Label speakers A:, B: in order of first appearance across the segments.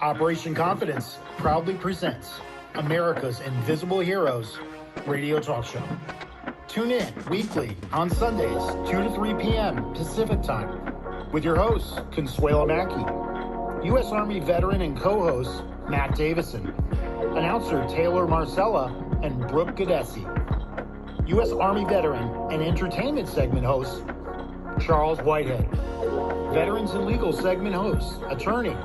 A: Operation Confidence proudly presents America's Invisible Heroes radio talk show. Tune in weekly on Sundays, 2 to 3 p.m. Pacific Time, with your hosts, Consuelo Mackey, U.S. Army veteran and co-host Matt Davison, announcer Taylor Marcella, and Brooke Gadesi, U.S. Army veteran and entertainment segment host Charles Whitehead, Veterans and Legal segment host, attorney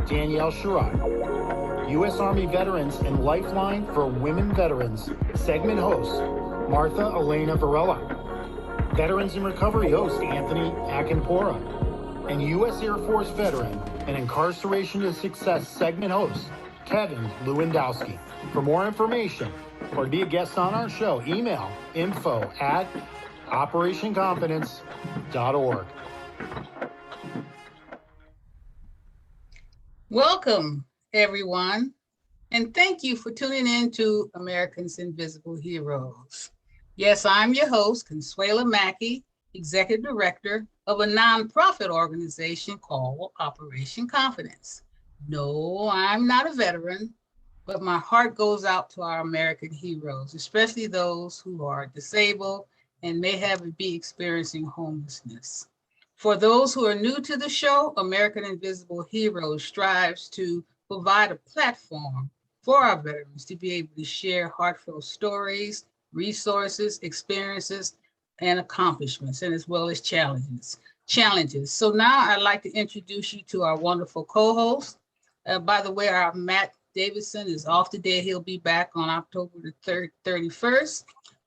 A: Danielle Sherrod, U.S. Army Veterans and Lifeline for Women Veterans segment host Martha Elena Varela, Veterans in Recovery host Anthony Akinpora, and U.S. Air Force veteran and Incarceration to Success segment host Kevin Lewandowski. For more information or to be a guest on our show, email info@operationconfidence.org.
B: Welcome, everyone, and thank you for tuning in to Americans Invisible Heroes. Yes, I'm your host, Consuelo Mackey, Executive Director of a nonprofit organization called Operation Confidence. No, I'm not a veteran, but my heart goes out to our American heroes, especially those who are disabled and may be experiencing homelessness. For those who are new to the show, American Invisible Heroes strives to provide a platform for our veterans to be able to share heartfelt stories, resources, experiences, and accomplishments, and as well as challenges. So now I'd like to introduce you to our wonderful co-host. By the way, our Matt Davidson is off today. He'll be back on October the 31st.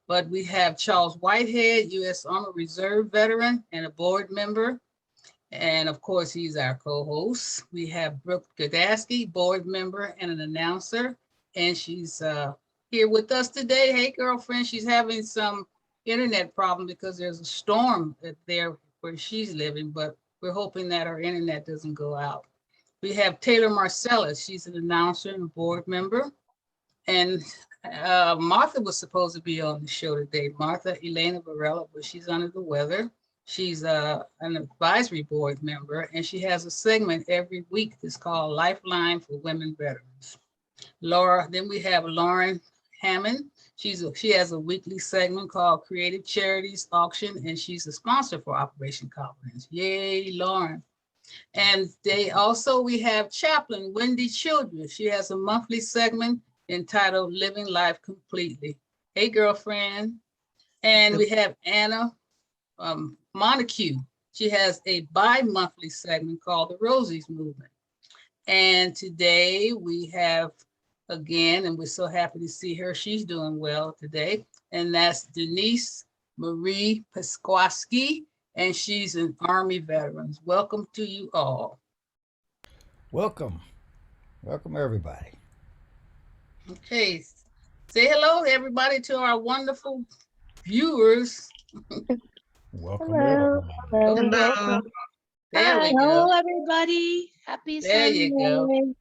B: But we have Charles Whitehead, U.S. Army Reserve veteran and a board member. And of course, he's our co-host. We have Brooke Gadesi, board member and an announcer. And she's here with us today. Hey, girlfriend, she's having some internet problem because there's a storm there where she's living, but we're hoping that our internet doesn't go out. We have Taylor Marcella. She's an announcer and a board member. And Martha was supposed to be on the show today, Martha Elena Varela, but she's under the weather. She's an advisory board member, and she has a segment every week that's called Lifeline for Women Veterans. Then we have Lauren Hammond. She has a weekly segment called Creative Charities Auction, and she's a sponsor for Operation Confidence. Yay, Lauren. And we have Chaplain Wendy Childress. She has a monthly segment entitled Living Life Completely. Hey, girlfriend. And we have Anna Montague. She has a bi-monthly segment called the Rosie's Movement. And today we have, again, and we're so happy to see her, she's doing well today, and that's Denise Marie Pasquaski, and she's an Army veteran. Welcome to you all.
C: Welcome. Welcome, everybody.
B: Okay, say hello, everybody, to our wonderful viewers.
C: Welcome.
D: Hello.
B: Hello. There we go.
D: Hello, everybody. Happy
B: There
D: Sunday.
B: you go.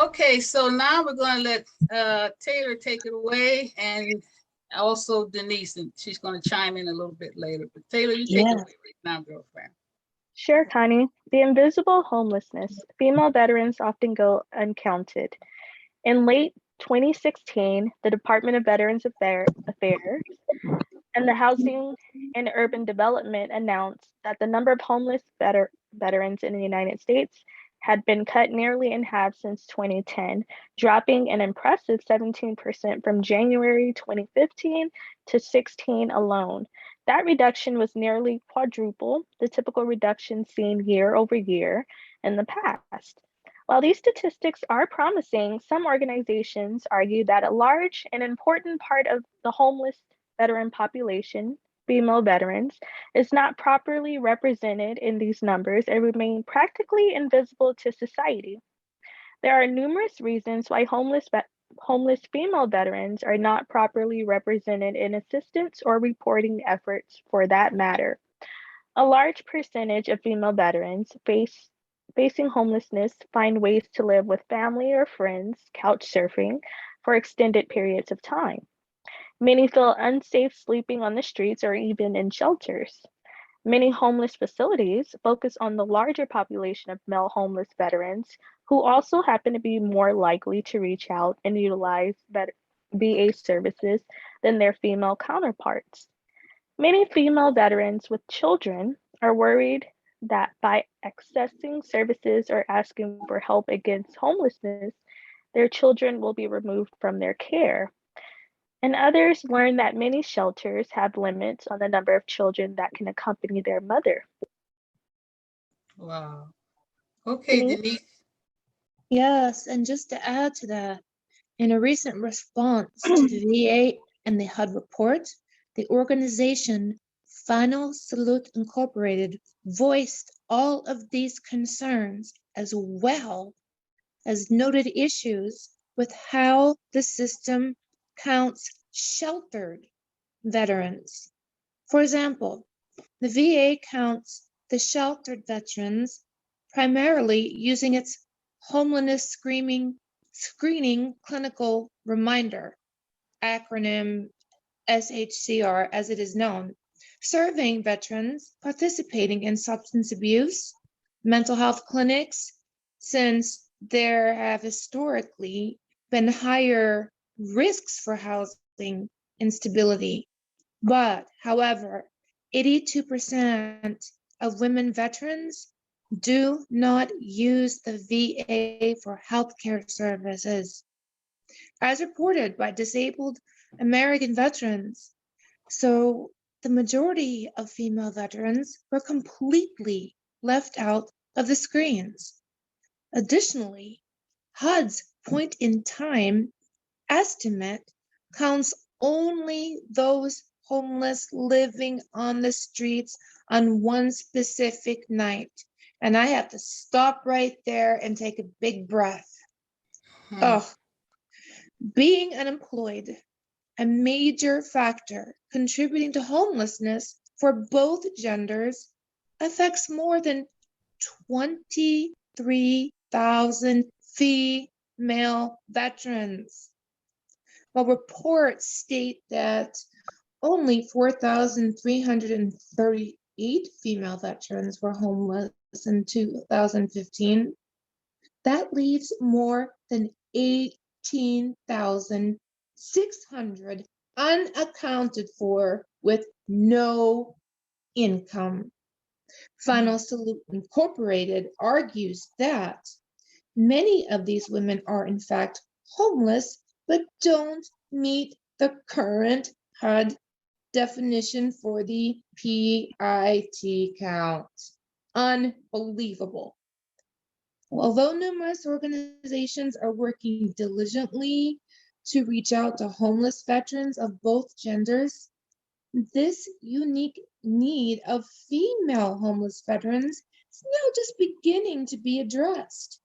B: Okay, so now we're going to let Taylor take it away, and also Denise, and she's going to chime in a little bit later. But Taylor, you take it away right now, girlfriend.
E: Sure, Connie. The invisible homelessness. Female veterans often go uncounted. In late 2016, the Department of Veterans Affairs and the Housing and Urban Development announced that the number of homeless veterans in the United States had been cut nearly in half since 2010, dropping an impressive 17% from January 2015 to 16 alone. That reduction was nearly quadruple the typical reduction seen year over year in the past. While these statistics are promising, some organizations argue that a large and important part of the homeless veteran population, female veterans, is not properly represented in these numbers and remain practically invisible to society. There are numerous reasons why homeless female veterans are not properly represented in assistance or reporting efforts for that matter. A large percentage of female veterans facing homelessness find ways to live with family or friends, couch surfing, for extended periods of time. Many feel unsafe sleeping on the streets or even in shelters. Many homeless facilities focus on the larger population of male homeless veterans who also happen to be more likely to reach out and utilize VA services than their female counterparts. Many female veterans with children are worried that by accessing services or asking for help against homelessness, their children will be removed from their care. And others learn that many shelters have limits on the number of children that can accompany their mother.
B: Wow. Okay,
E: Denise?
B: Denise.
D: Yes, and just to add to that, in a recent response to the VA and the HUD report, the organization Final Salute Incorporated voiced all of these concerns as well as noted issues with how the system counts sheltered veterans. For example, the VA counts the sheltered veterans primarily using its homelessness screening clinical reminder, acronym SHCR as it is known, surveying veterans participating in substance abuse, mental health clinics, since there have historically been higher risks for housing instability. But, however, 82% of women veterans do not use the VA for healthcare services, as reported by disabled American veterans. So the majority of female veterans were completely left out of the screens. Additionally, HUD's point in time estimate counts only those homeless living on the streets on one specific night. And I have to stop right there and take a big breath. Oh, being unemployed, a major factor contributing to homelessness for both genders, affects more than 23,000 female veterans. While reports state that only 4,338 female veterans were homeless in 2015, that leaves more than 18,600 unaccounted for with no income. Final Salute Incorporated argues that many of these women are in fact homeless but don't meet the current HUD definition for the PIT count. Unbelievable. Although numerous organizations are working diligently to reach out to homeless veterans of both genders, this unique need of female homeless veterans is now just beginning to be addressed.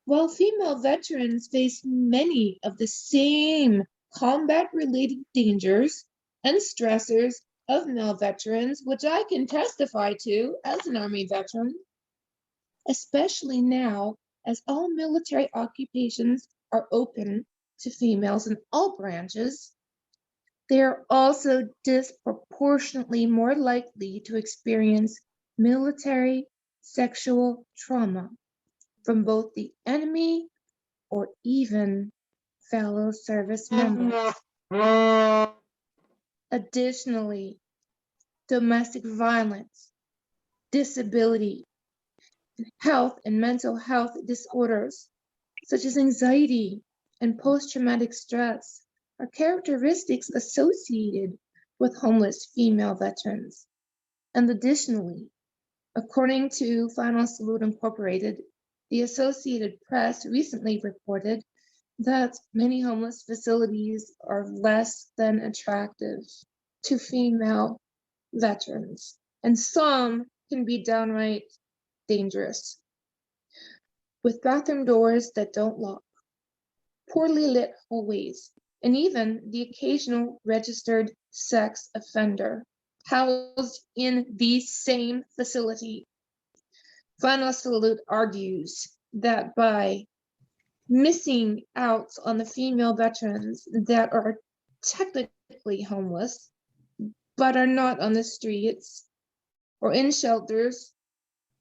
D: While female veterans face many of the same combat-related dangers and stressors of male veterans, which I can testify to as an Army veteran, especially now as all military occupations are open to females in all branches, they are also disproportionately more likely to experience military sexual trauma from both the enemy or even fellow service members. Additionally, domestic violence, disability, health and mental health disorders, such as anxiety and post-traumatic stress, are characteristics associated with homeless female veterans. And additionally, according to Final Salute Incorporated, the Associated Press recently reported that many homeless facilities are less than attractive to female veterans, and some can be downright dangerous. With bathroom doors that don't lock, poorly lit hallways, and even the occasional registered sex offender housed in the same facility. Final Salute argues that by missing out on the female veterans that are technically homeless but are not on the streets, or in shelters,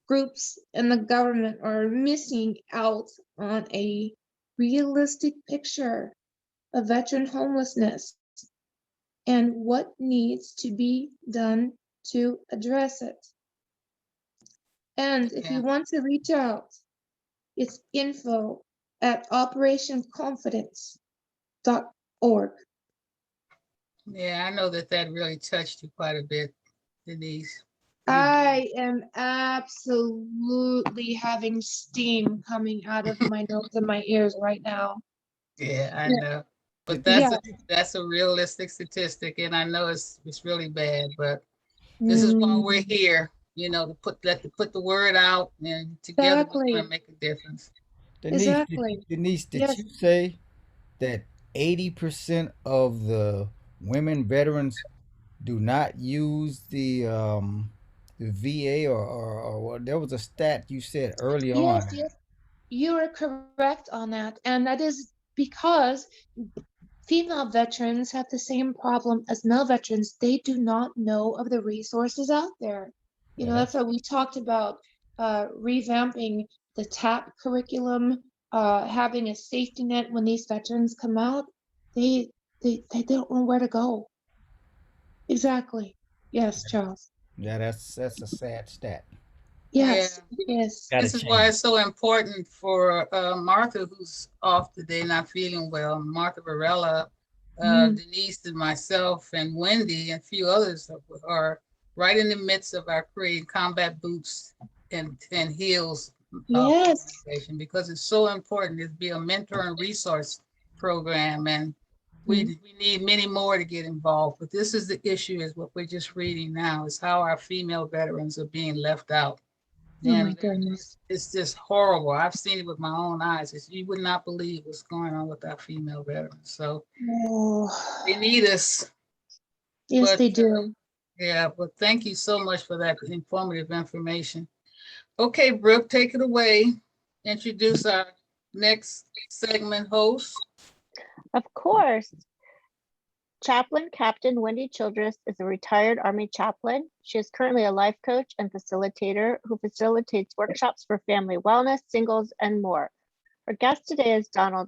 D: groups and the government are missing out on a realistic picture of veteran homelessness and what needs to be done to address it. And if
B: Yeah.
D: you want to reach out, it's info@operationconfidence.org.
B: Yeah, I know that really touched you quite a bit, Denise.
D: I am absolutely having steam coming out of my nose and my ears right now.
B: Yeah, I
D: Yeah.
B: know. But
D: Yeah.
B: that's a realistic statistic, and I know it's really bad, but this is why we're here, to put the word out, and together we're
D: Exactly.
B: gonna make a difference.
D: Exactly.
C: Denise, did
D: Yes.
C: you say that 80% of the women veterans do not use the VA or what? There was a stat you said early
D: Yes,
C: on.
D: yes. You are correct on that. And that is because female veterans have the same problem as male veterans. They do not know of the resources out there.
C: Yeah,
D: That's why we talked about revamping the TAP curriculum, having a safety net when these veterans come out. They don't know where to go. Exactly. Yes, Charles.
C: that's a sad stat.
D: Yes,
B: Yeah.
D: yes.
C: Got to
B: This is why
C: change.
B: it's so important for Martha, who's off today, not feeling well, Martha Varela, Denise and myself and Wendy and a few others are right in the midst of our creating combat boots and heels
D: Yes.
B: organization, because it's so important to be a mentor and resource program. And we need many more to get involved. But this is the issue, is what we're just reading now, is how our female veterans are being left out.
D: Oh my
B: And
D: goodness.
B: it's just horrible. I've seen it with my own eyes. You would not believe what's going on with our female veterans. So
D: Oh,
B: they need us.
D: yes,
B: But
D: they do.
B: yeah, but thank you so much for that informative information. Okay, Brooke, take it away. Introduce our next segment host.
E: Of course. Chaplain Captain Wendy Childress is a retired Army chaplain. She is currently a life coach and facilitator who facilitates workshops for family wellness, singles, and more. Our guest today is Daniel,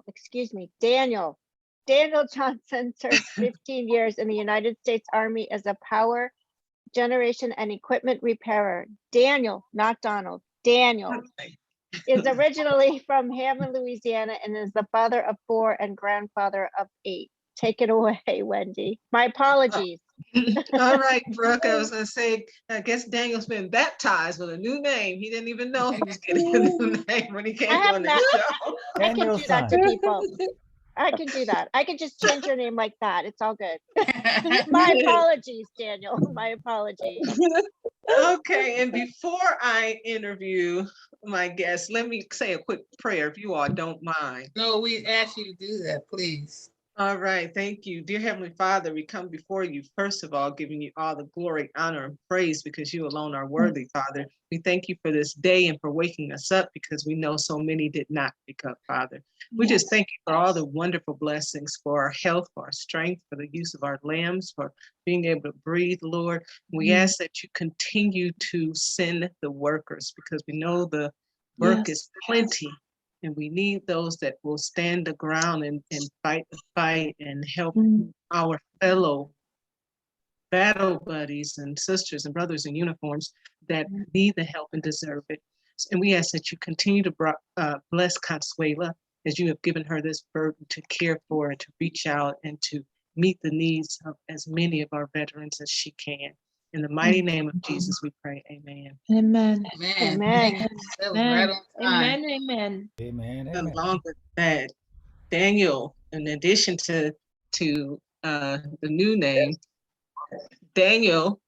E: excuse me, Daniel. Daniel Johnson served 15 years in the United States Army as a power generation and equipment repairer. Daniel, not Donald, Daniel is originally from Hammond, Louisiana, and is the father of 4 and grandfather of 8. Take it away, Wendy. My apologies.
F: All right, Brooke, I was going to say, I guess Daniel's been baptized with a new name. He didn't even know he was getting a new name when he came on the show.
E: I can
C: Daniel's
E: do that to
C: son.
E: people. I can do that. I can just change your name like that. It's all good. My apologies, Daniel. My apologies.
F: Okay, and before I interview my guest, let me say a quick prayer if you all don't mind.
B: No, we ask you to do that, please.
F: All right, thank you. Dear Heavenly Father, we come before you, first of all, giving you all the glory, honor, and praise because you alone are worthy, Father. We thank you for this day and for waking us up because we know so many did not wake up, Father. We just thank you for all the wonderful blessings, for our health, for our strength, for the use of our limbs, for being able to breathe, Lord. We ask that you continue to send the workers because we know the work is plenty. And we need those that will stand the ground and fight the fight and help our fellow battle buddies and sisters and brothers in uniforms that need the help and deserve it. And we ask that you continue to bless Consuela as you have given her this burden to care for and to reach out and to meet the needs of as many of our veterans as she can. In the mighty name of Jesus, we pray. Amen.
D: Amen.
B: Man,
E: Amen.
B: that was right on time.
D: Amen. Amen.
C: Amen.
F: And
C: Amen.
F: along with that, Daniel, in addition to the new name, Daniel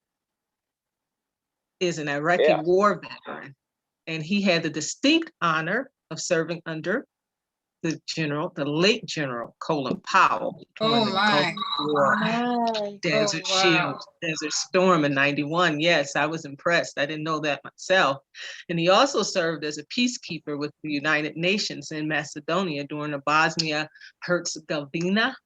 F: is an Iraqi war veteran, and he had the distinct honor of serving under the late General Colin Powell during the Gulf War, Desert Shield, Desert Storm in '91. Yes, I was impressed. I didn't know that myself. And he also served as a peacekeeper with the United Nations in Macedonia during the Bosnia-Herzegovina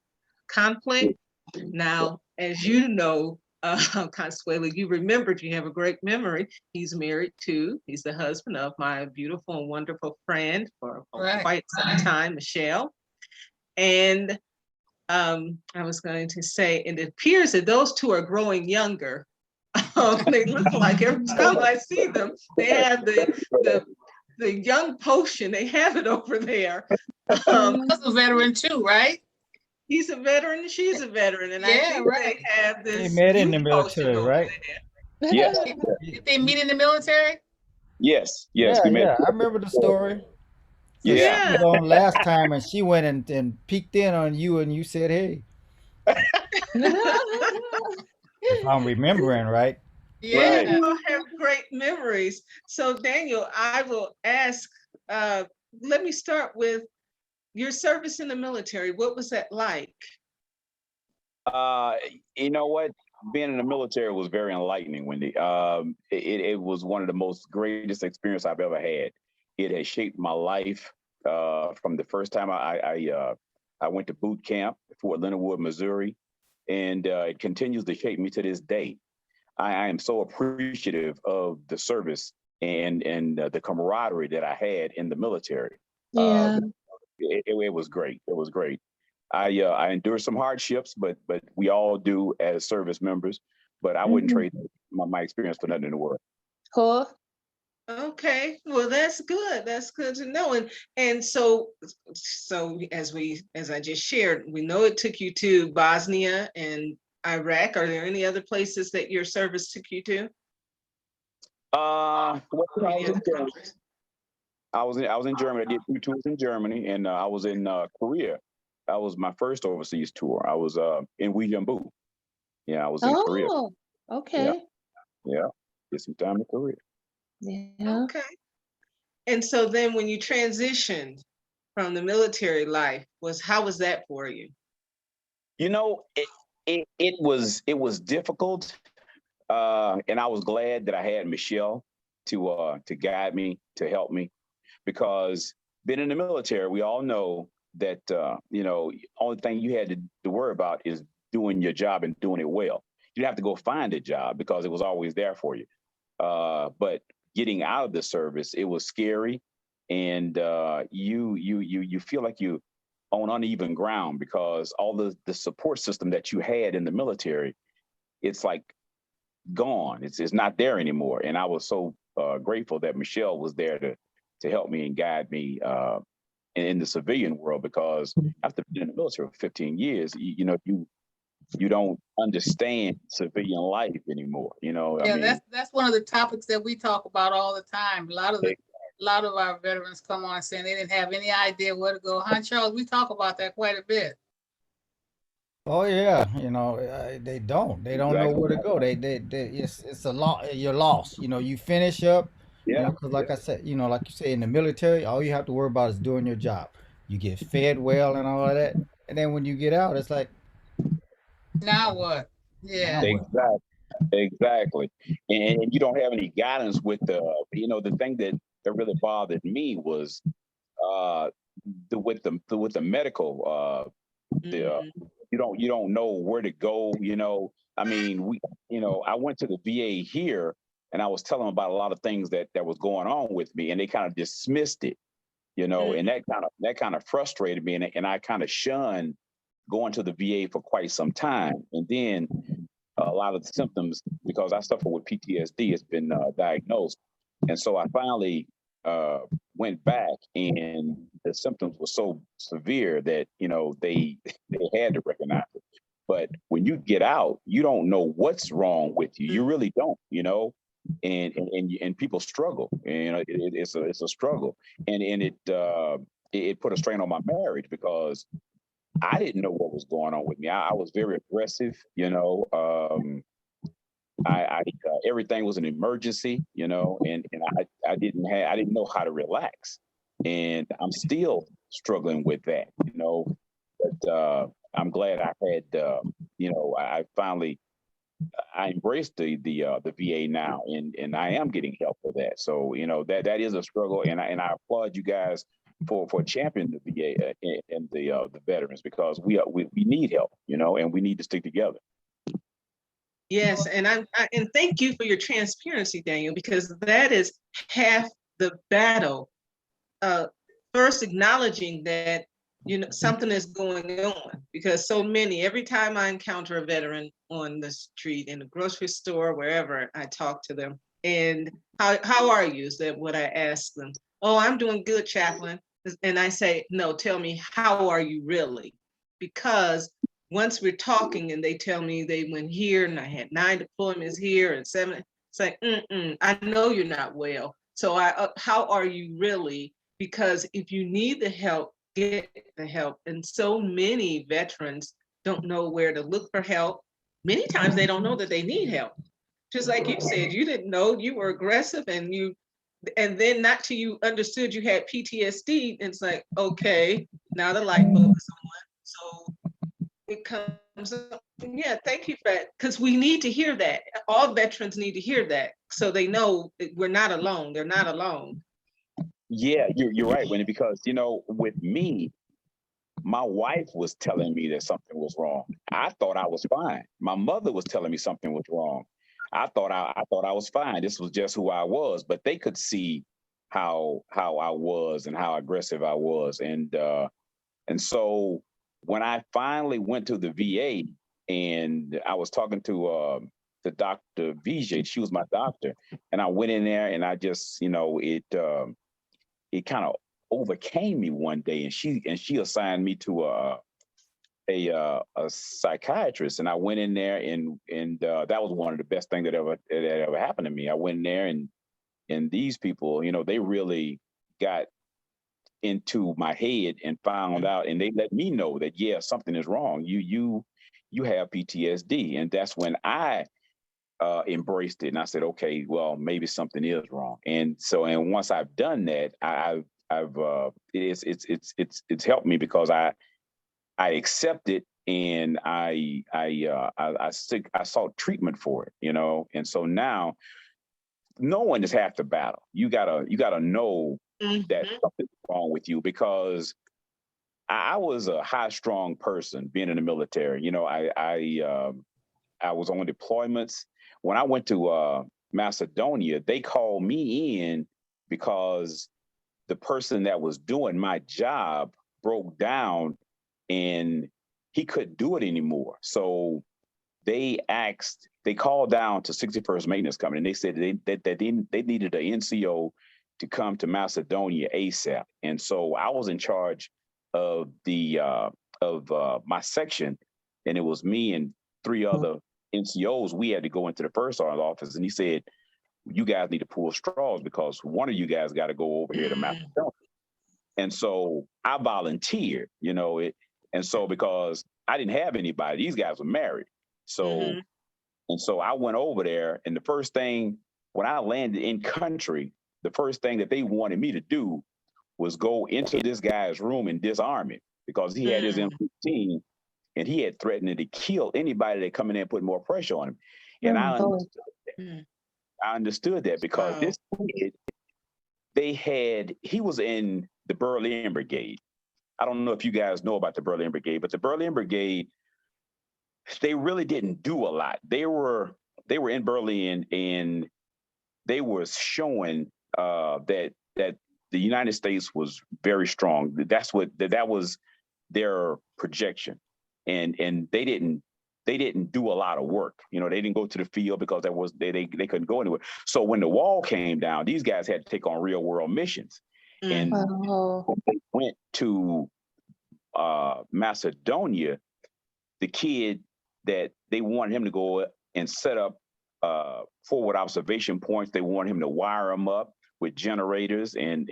F: conflict. Now, as you know, Consuelo, you remembered, you have a great memory. He's married too. He's the husband of my beautiful and wonderful friend for
B: Right.
F: quite some time, Michelle. And I was going to say, and it appears that those two are growing younger. They look like every time I see them, they have the young potion. They have it over there.
B: That's a veteran too, right?
F: He's a veteran and she's a veteran, and I
B: Yeah,
F: think
B: right.
F: they have
C: They
F: this
C: met in the
F: youth potion
C: military,
F: over
C: right?
F: there.
G: Yes.
B: Did they meet in the military?
G: Yes.
C: Yeah,
G: We met.
C: yeah. I remember the story. So
G: Yeah.
C: she was on last time, and she went and peeked in on you, and you said, "Hey," if I'm remembering right.
B: Yeah.
G: Right.
F: You all have great memories. So Daniel, I will ask, let me start with your service in the military. What was that like?
G: You know what? Being in the military was very enlightening, Wendy. It was one of the most greatest experience I've ever had. It has shaped my life from the first time I went to boot camp at Fort Leonard Wood, Missouri, and it continues to shape me to this day. I am so appreciative of the service and the camaraderie that I had in the military.
D: Yeah.
G: It was great. It was great. I endured some hardships, but we all do as service members. But I wouldn't trade my experience for nothing in the world.
D: Cool.
F: Okay, well that's good. That's good to know. And so as I just shared, we know it took you to Bosnia and Iraq. Are there any other places that your service took you to?
G: Well, I was
F: Any
G: in
F: other
G: Germany.
F: countries?
G: I was in Germany. I did 2 tours in Germany, and I was in Korea. That was my first overseas tour. I was in Uijeonbu. Yeah, I was in Korea.
D: Oh, okay.
G: Yeah, did some time in Korea.
D: Yeah.
F: Okay. And so then when you transitioned from the military life, how was that for you?
G: You know, it was difficult, and I was glad that I had Michelle to guide me, to help me, because being in the military, we all know that only thing you had to worry about is doing your job and doing it well. You didn't have to go find a job because it was always there for you. But getting out of the service, it was scary, and you feel like you on uneven ground because all the support system that you had in the military, it's like gone. It's not there anymore. And I was so grateful that Michelle was there to help me and guide me in the civilian world, because after being in the military for 15 years, you don't understand civilian life anymore.
B: Yeah, that's one of the topics that we talk about all the time. A lot of our veterans come on saying they didn't have any idea where to go. Huh, Charles? We talk about that quite a bit.
C: Oh yeah, they don't know where to go. They it's a lot. You're lost. You finish up.
G: Yeah.
C: Because like I said, like you say in the military, all you have to worry about is doing your job. You get fed well and all of that, and then when you get out, it's like,
B: Now what? Yeah.
C: now what?
G: Exactly. And you don't have any guidance with the thing that really bothered me was with the medical you don't know where to go. I mean, I went to the VA here, and I was telling them about a lot of things that was going on with me, and they kind of dismissed it, and that kind of frustrated me, and I kind of shunned going to the VA for quite some time. And then a lot of the symptoms, because I suffer with PTSD, has been diagnosed. And so I finally went back, and the symptoms were so severe that, they had to recognize it. But when you get out, you don't know what's wrong with you. You really don't, and people struggle. It's a struggle, and it put a strain on my marriage because I didn't know what was going on with me. I was very aggressive, I everything was an emergency, and I didn't know how to relax, and I'm still struggling with that, But I'm glad I had, I finally embraced the VA now, and I am getting help for that. So that is a struggle, and I applaud you guys for championing the VA and the veterans, because we need help, and we need to stick together.
F: Yes, and and thank you for your transparency, Daniel, because that is half the battle. First, acknowledging that something is going on, because so many. Every time I encounter a veteran on the street, in the grocery store, wherever, I talk to them. And how are you? Is that what I ask them? Oh, I'm doing good, chaplain. And I say, no, tell me, how are you really? Because once we're talking and they tell me they went here and I had 9 deployments here and 7, it's like, I know you're not well. So how are you really? Because if you need the help, get the help. And so many veterans don't know where to look for help. Many times they don't know that they need help. Just like you said, you didn't know you were aggressive, and then not till you understood you had PTSD, it's like, okay, now the light bulb is on. So it comes up. Yeah, thank you for that, because we need to hear that. All veterans need to hear that, so they know we're not alone. They're not alone.
G: Yeah, you're right, Wendy, because with me, my wife was telling me that something was wrong. I thought I was fine. My mother was telling me something was wrong. I thought I was fine. This was just who I was, but they could see how I was and how aggressive I was, and so when I finally went to the VA and I was talking to the Dr. VJ, she was my doctor, and I went in there and I just it kind of overcame me one day, and she assigned me to a psychiatrist, and I went in there, and that was one of the best things that ever happened to me. I went in there, and these people, they really got into my head and found out, and they let me know that something is wrong. You have PTSD, and that's when I embraced it, and I said, okay, well, maybe something is wrong. And once I've done that, it's helped me, because I accept it, and I sought treatment for it, and so now knowing is half the battle. You gotta know that something's wrong with you, because I was a high-strung person being in the military. I was on deployments. When I went to Macedonia, they called me in because the person that was doing my job broke down and he couldn't do it anymore. So they called down to 61st Maintenance Company, and they said they needed an NCO to come to Macedonia ASAP. And so I was in charge of my section, and it was me and 3 other NCOs. We had to go into the first sergeant's office, and he said, you guys need to pull straws, because one of you guys got to go over here to Macedonia. And so I volunteered, and so because I didn't have anybody, these guys were married. So, and so I went over there, and the first thing, when I landed in country, the first thing that they wanted me to do was go into this guy's room and disarm him, because he had his M15, and he had threatened to kill anybody that come in there and put more pressure on him. And I understood that because this kid, he was in the Berlin Brigade. I don't know if you guys know about the Berlin Brigade, but the Berlin Brigade, they really didn't do a lot. They were in Berlin, and they were showing that the United States was very strong. That was their projection, and they didn't do a lot of work. They didn't go to the field because they couldn't go anywhere. So when the wall came down, these guys had to take on real world missions. And when they went to Macedonia, the kid that they wanted him to go and set up forward observation points, they wanted him to wire them up with generators and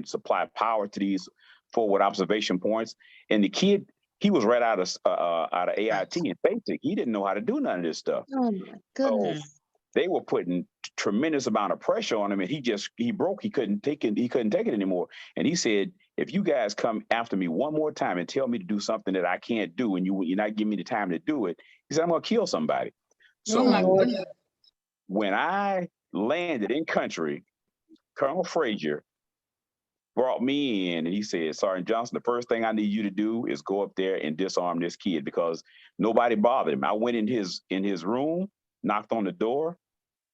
G: supply power to these forward observation points. And the kid, he was right out of AIT and basic. He didn't know how to do none of this stuff.
D: Oh my goodness.
G: So they were putting tremendous amount of pressure on him, and he broke. He couldn't take it anymore. And he said, if you guys come after me one more time and tell me to do something that I can't do, and you're not giving me the time to do it, he said, I'm gonna kill somebody. So when I landed in country, Colonel Frazier brought me in and he said, Sergeant Johnson, the first thing I need you to do is go up there and disarm this kid because nobody bothered him. I went in his room, knocked on the door,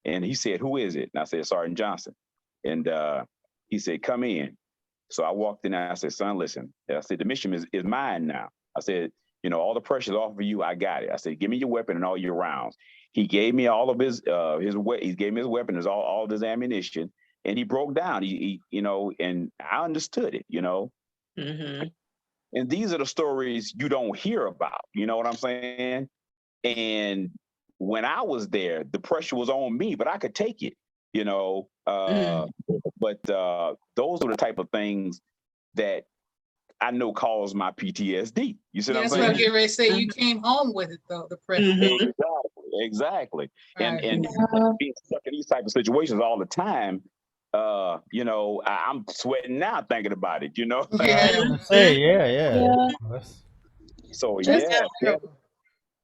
G: and he said, who is it? And I said, Sergeant Johnson. And he said, come in. So I walked in and I said, son, listen. I said, the mission is mine now. I said, you know, all the pressure's off of you. I got it. I said, give me your weapon and all your rounds. He gave me all of he gave me his weapon, all of his ammunition, and he broke down. He you know, and I understood it, you know.
F: Mm-hmm.
G: And these are the stories you don't hear about. You know what I'm saying? And when I was there, the pressure was on me, but I could take it, you know. But those are the type of things that I know cause my PTSD. You see what I'm
B: That's
G: saying?
B: what I get ready to say. You came home with it though, the pressure.
F: Mhm.
G: Exactly.
B: Right.
G: And being stuck in these type of situations all the time, you know, I'm sweating now thinking about it, you know.
B: Yeah.
C: Yeah.
D: Yeah.
G: So
D: Just-
G: yeah.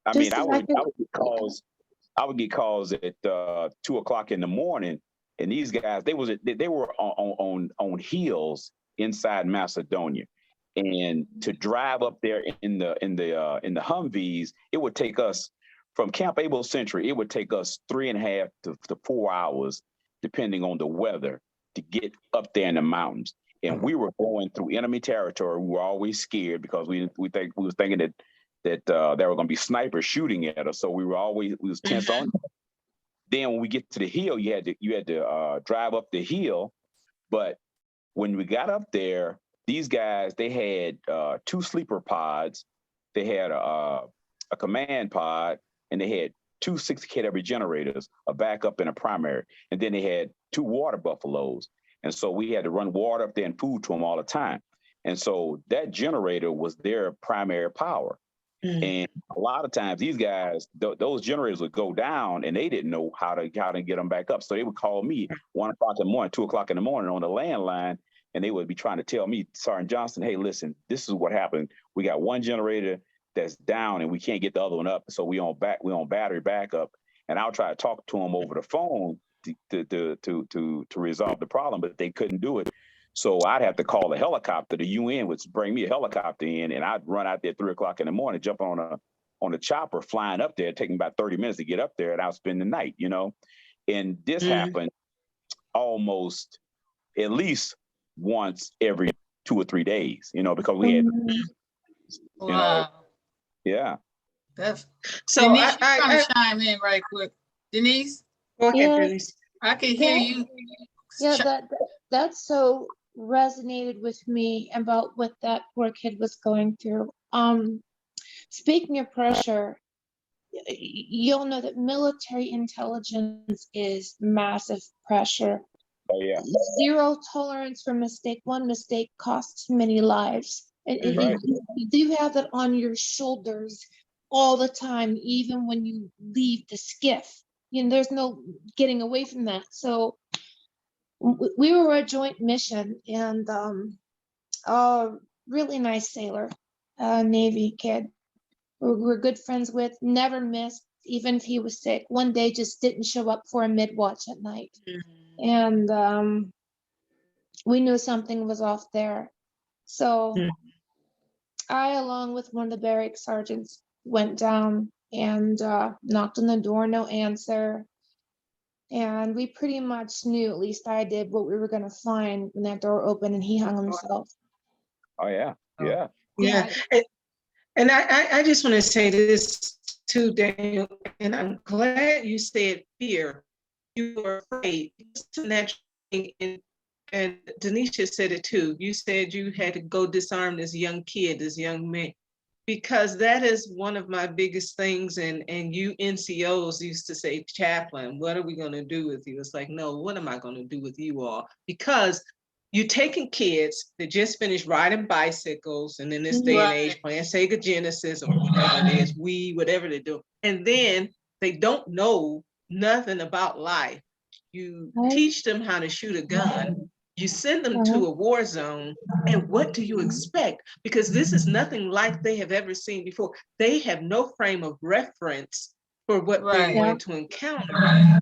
G: I mean,
D: Just
G: I
D: as
G: would
D: I
G: get calls at 2:00 in the morning, and these guys they were on hills inside Macedonia, and to drive up there in the Humvees, it would take us from Camp Able Century. It would take us 3.5 to 4 hours, depending on the weather, to get up there in the mountains. And we were going through enemy territory. We were always scared because we was thinking that there were going to be snipers shooting at us. So we was tense on. Then when we get to the hill, you had to drive up the hill. But when we got up there, these guys, they had 2 sleeper pods, they had a command pod, and they had 2 60 kW generators, a backup and a primary, and then they had 2 water buffaloes. And so we had to run water up there and food to them all the time. And so that generator was their primary power. And a lot of times these guys, those generators would go down and they didn't know how to get them back up. So they would call me 1 o'clock in the morning, 2 o'clock in the morning on the landline, and they would be trying to tell me, Sergeant Johnson, hey, listen, this is what happened. We got one generator that's down and we can't get the other one up. So we on battery backup. And I'll try to talk to them over the phone to resolve the problem, but they couldn't do it. So I'd have to call a helicopter. The UN would bring me a helicopter in, and I'd run out there at 3 o'clock in the morning, jump on a chopper, flying up there, taking about 30 minutes to get up there, and I'll spend the night, you know. And this happened almost at least once every 2 or 3 days, you know, because we had, you know, yeah.
B: That's
F: So
B: Denise, you're trying to chime in right quick. Denise,
F: go ahead,
D: Yeah.
F: Denise.
B: I can hear you.
D: Yeah, that's so resonated with me about what that poor kid was going through. Speaking of pressure, you'll know that military intelligence is massive pressure.
G: Oh yeah.
D: Zero tolerance for mistake. One mistake costs many lives. And
G: Right.
D: you do have that on your shoulders all the time, even when you leave the skiff. You know, there's no getting away from that. So we were a joint mission, and a really nice sailor, Navy kid, we're good friends with, never missed, even if he was sick. One day just didn't show up for a mid-watch at night. And we knew something was off there. So I, along with one of the barrack sergeants, went down and knocked on the door, no answer. And we pretty much knew, at least I did, what we were going to find when that door opened and he hung himself.
G: Oh yeah. Yeah.
F: Yeah. And I just want to say this too, Daniel, and I'm glad you said fear. You were afraid. It's a natural thing. And Denisha said it too. You said you had to go disarm this young kid, this young man, because that is one of my biggest things. And you NCOs used to say, chaplain, what are we going to do with you? It's like, no, what am I going to do with you all? Because you're taking kids that just finished riding bicycles, and in this day and age, playing Sega Genesis or whatever it is, whatever they do, and then they don't know nothing about life. You teach them how to shoot a gun. You send them to a war zone, and what do you expect? Because this is nothing like they have ever seen before. They have no frame of reference for what they're going to encounter.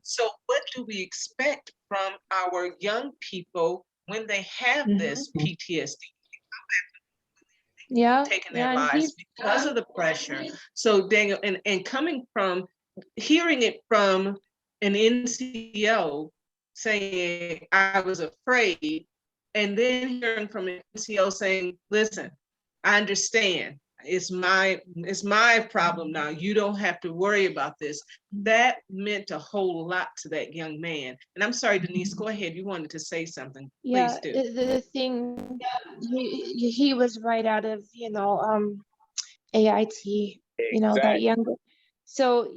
F: So what do we expect from our young people when they have this PTSD,
D: Yeah,
F: taking
D: yeah,
F: their
D: and
F: lives because of the pressure. So Daniel, and coming from hearing it from an NCO saying I was afraid, and then hearing from an NCO saying, listen, I understand. It's my problem now. You don't have to worry about this. That meant a whole lot to that young man. And I'm sorry, Denise, go ahead. You wanted to say something. Please
D: yeah.
F: do.
D: The thing, he was right out of, AIT, that
G: Exactly.
D: younger. So,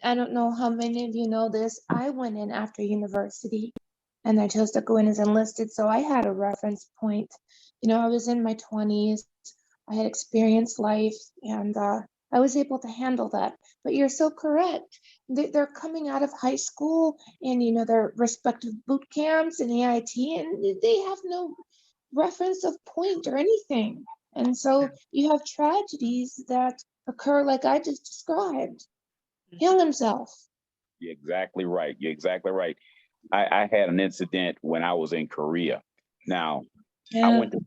D: I don't know how many of you know this. I went in after university and I chose to go in as enlisted. So I had a reference point. I was in my 20s. I had experienced life and I was able to handle that. But you're so correct. They're coming out of high school and, their respective boot camps and AIT, and they have no reference of point or anything. And so you have tragedies that occur like I just described. Heal himself.
G: You're exactly right. You're exactly right. I had an incident when I was in Korea. Now, I
D: Yeah.
G: went to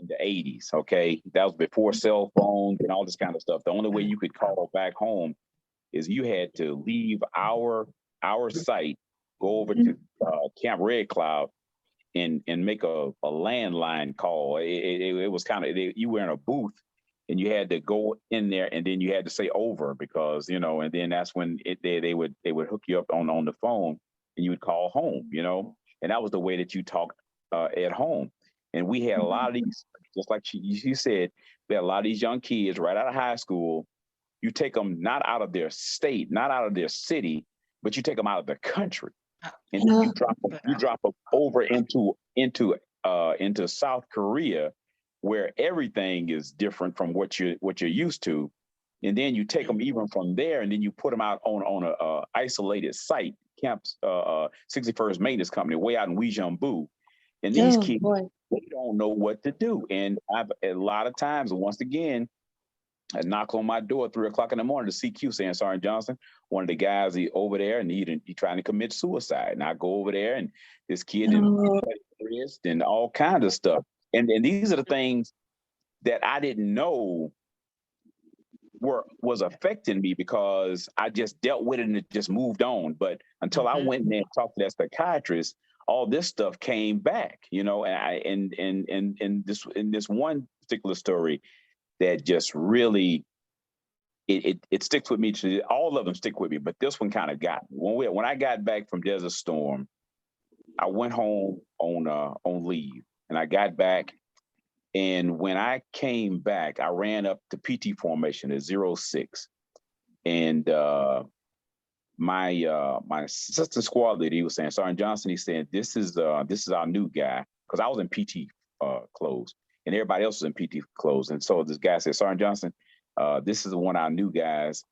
G: in the 80s, okay? That was before cell phones and all this kind of stuff. The only way you could call back home is you had to leave our site, go over to Camp Red Cloud and make a landline call. It was kind of, you were in a booth and you had to go in there and then you had to say over because, and then that's when they would hook you up on the phone and you would call home, and that was the way that you talked at home. And we had a lot of these, just like she said, we had a lot of these young kids right out of high school. You take them not out of their state, not out of their city, but you take them out of the country, and then you drop them over into South Korea, where everything is different from what you're used to, and then you take them even from there, and then you put them out on a isolated site, camps, 61st Maintenance Company, way out in Weijambu, and these kids they don't know what to do, and I've a lot of times, once again, I knock on my door at 3 o'clock in the morning to CQ saying, Sergeant Johnson, one of the guys over there and he trying to commit suicide. And I go over there and this kid wrist and all kinds of stuff. And these are the things that I didn't know was affecting me because I just dealt with it and it just moved on. But until I went in there and talked to that psychiatrist, all this stuff came back, and in this one particular story that just really it sticks with me. All of them stick with me, but this one kind of got me. When I got back from Desert Storm, I went home on leave, and I got back. And when I came back, I ran up to PT formation at 06, and my assistant squad leader, he was saying, Sergeant Johnson, he said, this is our new guy, because I was in PT clothes and everybody else was in PT clothes. And so this guy said, Sergeant Johnson, this is one of our new guys.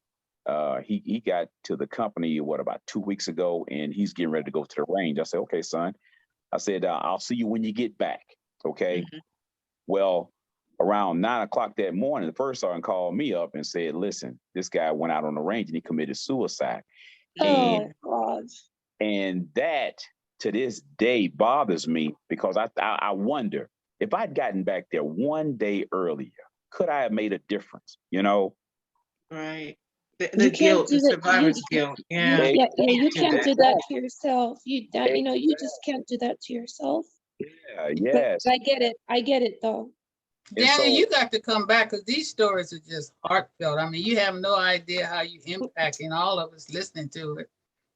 G: He got to the company, about 2 weeks ago, and he's getting ready to go to the range. I said, okay, son. I said, I'll see you when you get back. Okay. Well, around 9 o'clock that morning, the first sergeant called me up and said, listen, this guy went out on the range and he committed suicide.
D: Oh, God.
G: And that to this day bothers me because I wonder if I'd gotten back there one day earlier, could I have made a difference?
F: Right. The guilt, the survivor's guilt. Yeah.
D: You can't do that to yourself. You just can't do that to yourself.
G: Yeah, yes.
D: But I get it though.
B: Daniel, you got to come back because these stories are just heartfelt. I mean, you have no idea how you impacting all of us listening to it.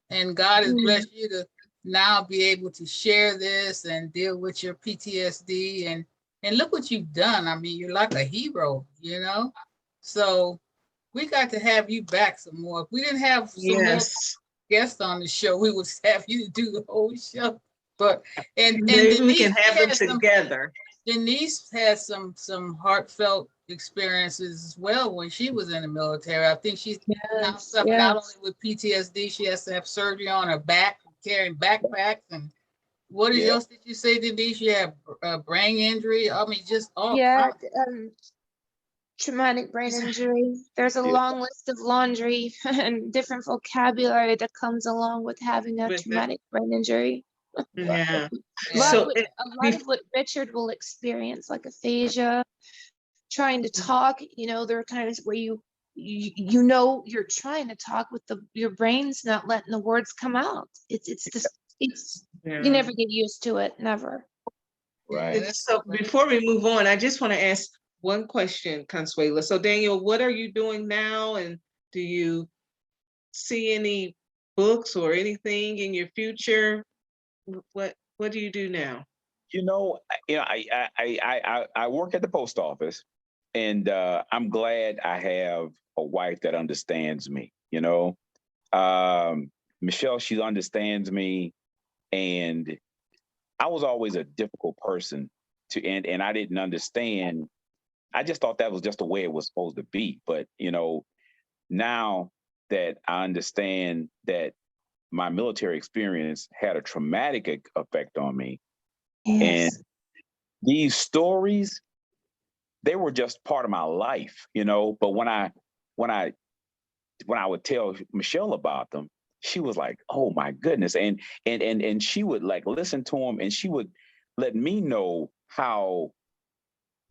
B: And God has blessed you to now be able to share this and deal with your PTSD. And look what you've done. I mean, you're like a hero, So we got to have you back some more. If we didn't have some more guests on the show, we would have you to do the whole show. But and
F: maybe we can have them together.
B: Denise has some heartfelt experiences as well when she was in the military. I think she's now suffering not only with PTSD, she has to have surgery on her back, carrying backpacks. And what else did you say, Denise? You have brain injury. I mean, just all
D: traumatic brain injury. There's a long list of laundry and different vocabulary that comes along with having a traumatic brain injury.
F: Yeah.
D: A lot,
F: So,
D: of what Richard will experience, like aphasia, trying to talk, there are times where you're trying to talk with your brain's not letting the words come out. It's
F: yeah.
D: you never get used to it, never.
G: Right.
F: So before we move on, I just want to ask one question, Consuela. So Daniel, what are you doing now? And do you see any books or anything in your future? What do you do now?
G: I work at the post office, and I'm glad I have a wife that understands me. Michelle, she understands me, and I was always a difficult person and I didn't understand. I just thought that was just the way it was supposed to be. But now that I understand that my military experience had a traumatic effect on me, and these stories, they were just part of my life, But when I would tell Michelle about them, she was like, "Oh my goodness," and she would like listen to them, and she would let me know how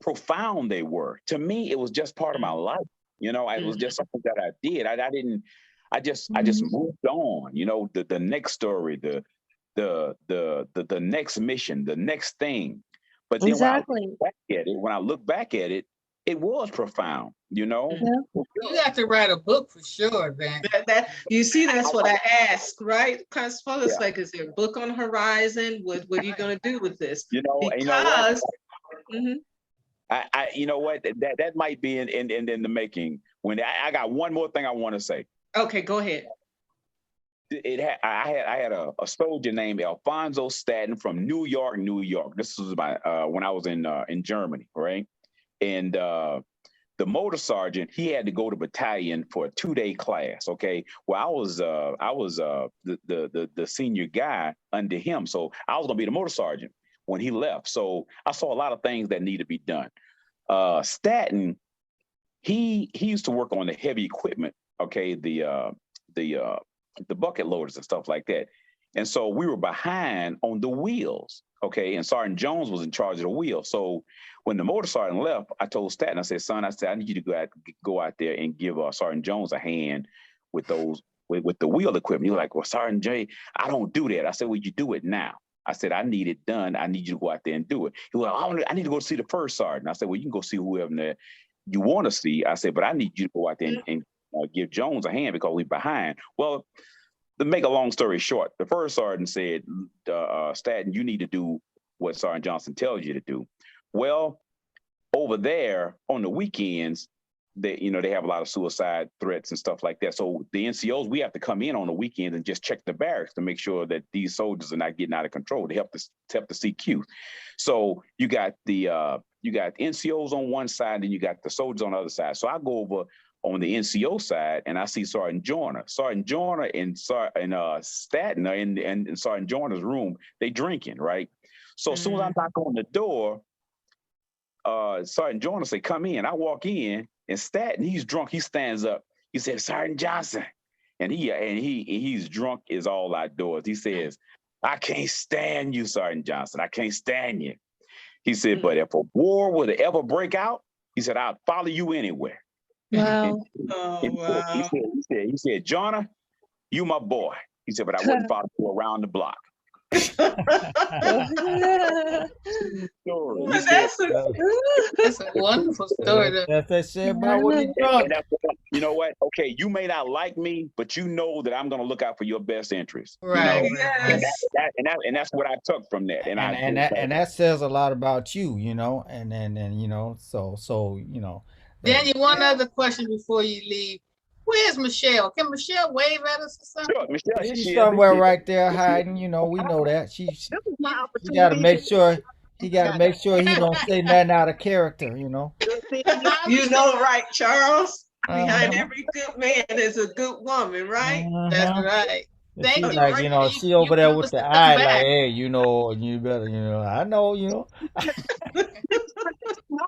G: profound they were. To me, it was just part of my life. It was just something that I did. I didn't. I just moved on. The next story, the next mission, the next thing. But then when I look back at it, it was profound.
B: You have to write a book for sure, man.
F: That you see, that's what I asked, right? Consuela, it's like, is there a book on the horizon? What are you going to do with this? Because
G: you know what? That might be in the making. When I got one more thing I want to say.
F: Okay, go ahead.
G: I had a soldier named Alfonso Staten from New York, New York. This was when I was in Germany, right? And the motor sergeant, he had to go to battalion for a 2-day class. Okay, well, I was the senior guy under him, so I was gonna be the motor sergeant when he left. So I saw a lot of things that need to be done. Staten, he used to work on the heavy equipment. Okay, the bucket loaders and stuff like that. And so we were behind on the wheels. Okay, and Sergeant Jones was in charge of the wheel. So when the motor sergeant left, I told Staten, I said, "Son, I need you to go out there and give Sergeant Jones a hand with those with the wheel equipment." He was like, "Well, Sergeant J, I don't do that." I said, "Well, you do it now." I said, "I need it done. I need you to go out there and do it." He was like, "I need to go see the first sergeant." I said, "Well, you can go see whoever there you want to see." I said, "But I need you to go out there and give Jones a hand because we're behind." Well, to make a long story short, the first sergeant said, "Staten, you need to do what Sergeant Johnson tells you to do." Well, over there on the weekends, they have a lot of suicide threats and stuff like that. So the NCOs, we have to come in on the weekends and just check the barracks to make sure that these soldiers are not getting out of control, to help the CQ. So you got the NCOs on one side, and you got the soldiers on the other side. So I go over on the NCO side, and I see Sergeant Joyner. Sergeant Joyner and Staten are in Sergeant Joyner's room. They drinking, right? So as soon as I knock on the door, Sergeant Joyner say, "Come in." I walk in, and Staten, he's drunk. He stands up. He said, "Sergeant Johnson," and he's drunk as all outdoors. He says, "I can't stand you, Sergeant Johnson. I can't stand you." He said, "But if a war were to ever break out," he said, "I'll follow you anywhere."
D: Wow.
G: He said, "Johnner, you my boy." He said, "But I wouldn't follow you around the block."
B: That's a wonderful story.
C: That's that shit about what he drunk.
G: You know what? Okay, you may not like me, but you know that I'm going to look out for your best interest.
B: Right.
F: Yes.
G: And that's what I took from that.
C: And that says a lot about you, and so
B: Daniel, one other question before you leave. Where's Michelle? Can Michelle wave at us or something?
G: Sure, Michelle,
C: she's somewhere right there hiding. We know that. She got to make sure. He got to make sure he don't say nothing out of character.
F: You know right, Charles. Behind every good man is a good woman, right?
B: That's right.
C: Thank you. Like, she over there with the eye, like, "Hey, you better, I know,
H: My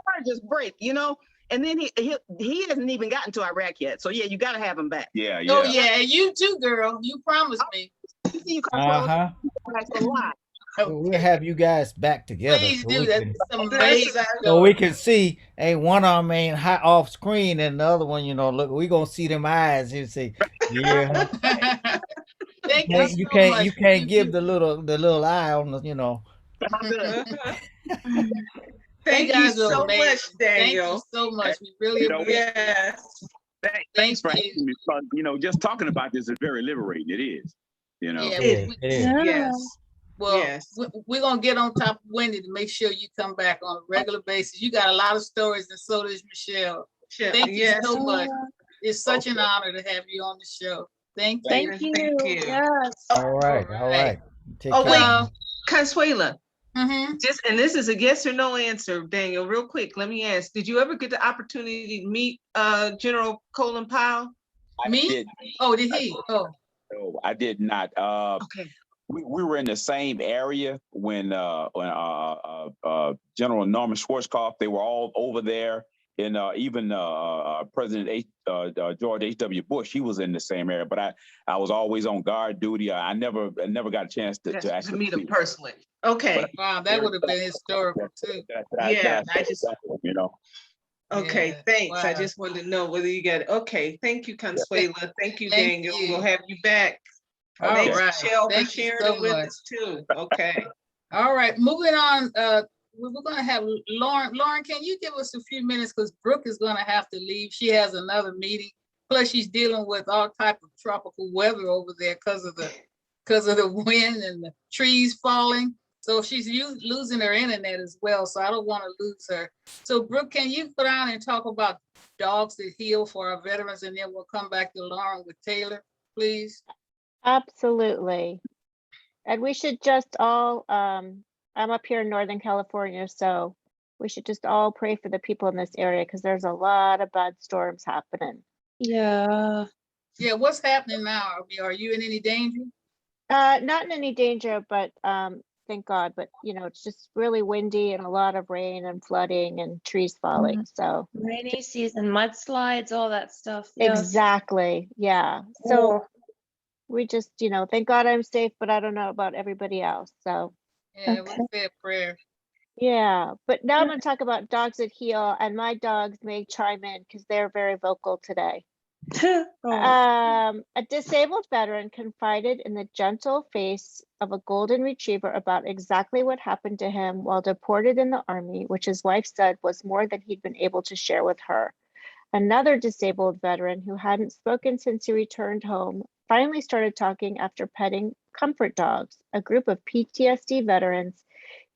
H: heart just break, And then he hasn't even gotten to Iraq yet. So yeah, you got to have him back.
G: Yeah.
B: Oh yeah, you too, girl. You promised me.
H: You a lot.
C: We'll
B: Okay.
C: have you guys back together
B: Please
C: so
B: do
C: we
B: that.
C: can,
B: Some
F: That's
B: amazing
F: right.
C: so we
B: stories.
C: can see. Hey, one of them ain't hot off screen, and the other one, look, we gonna see them eyes and say, yeah.
B: Thank you
C: You
B: so
C: can't,
B: much.
C: you can't give the little eye on the.
B: You
F: Thank you
B: guys are
F: so much,
B: amazing. Thank you
F: Daniel.
B: so much. We really
G: You know,
B: appreciate it.
F: Yes.
G: thanks
B: Thank
G: for
B: you.
G: having me. Son. Just talking about this is very liberating. It is.
B: Yeah,
C: Yeah, it is.
D: Yeah.
F: Yes.
B: well,
F: Yes.
B: we're gonna get on top of Wendy to make sure you come back on a regular basis. You got a lot of stories, and so does Michelle.
F: Sure.
B: Thank you
F: Yes.
B: so much.
D: Yeah.
B: It's such an honor to have you on the show. Thank you.
D: Thank you.
F: Thank you.
D: Yes.
F: Oh,
C: All right, all right. Take
F: Oh,
C: care.
F: wait.
B: Uh,
F: Consuela,
B: mhm.
F: and this is a yes or no answer, Daniel. Real quick, let me ask: did you ever get the opportunity to meet General Colin Powell?
B: Me?
G: Did
B: Oh, did he? Oh,
G: no, I did not.
F: Okay.
G: We were in the same area when General Norman Schwarzkopf, they were all over there, and even President George H.W. Bush, he was in the same area. But I was always on guard duty. I never got a chance to actually
F: meet him
G: see
F: personally. Okay.
B: wow, that would have been historical too.
F: Yeah, I just
G: you know.
F: okay.
B: Yeah,
F: Thanks. I
B: wow.
F: just wanted to know whether you got it. Okay. Thank you, Consuela. Thank you,
B: Thank
F: Daniel.
B: you.
F: We'll have you back.
B: All
F: Thanks,
B: right.
F: Michelle, for
B: Thank you
F: sharing
B: so
F: it with
B: much.
F: us too. Okay.
B: All right, moving on. We're going to have Lauren. Lauren, can you give us a few minutes because Brooke is going to have to leave. She has another meeting. Plus, she's dealing with all type of tropical weather over there because of the wind and the trees falling. So she's losing her internet as well. So I don't want to lose her. So Brooke, can you go down and talk about dogs that heal for our veterans, and then we'll come back to Lauren with Taylor, please.
E: Absolutely. And we should just all, I'm up here in Northern California, so we should just all pray for the people in this area because there's a lot of bad storms happening.
D: Yeah.
B: Yeah, what's happening now? Are you in any danger?
E: Not in any danger, but thank God. But it's just really windy and a lot of rain and flooding and trees falling. So
D: Rainy season, mudslides, all that stuff. Yes.
E: exactly, yeah. So we just, thank God I'm safe, but I don't know about everybody else. So
B: Yeah,
D: Okay.
B: we'll say a prayer.
E: yeah, but now I'm going to talk about dogs that heal, and my dogs may chime in because they're very vocal today.
D: Oh.
E: A disabled veteran confided in the gentle face of a golden retriever about exactly what happened to him while deported in the army, which his wife said was more than he'd been able to share with her. Another disabled veteran who hadn't spoken since he returned home finally started talking after petting comfort dogs. A group of PTSD veterans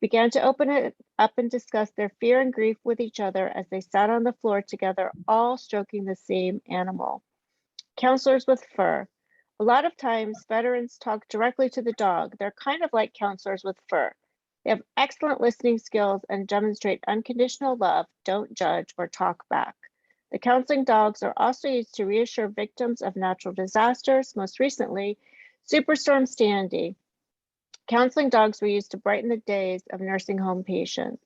E: began to open it up and discuss their fear and grief with each other as they sat on the floor together, all stroking the same animal. Counselors with fur. A lot of times, veterans talk directly to the dog. They're kind of like counselors with fur. They have excellent listening skills and demonstrate unconditional love, don't judge, or talk back. The counseling dogs are also used to reassure victims of natural disasters, most recently, Superstorm Sandy. Counseling dogs were used to brighten the days of nursing home patients.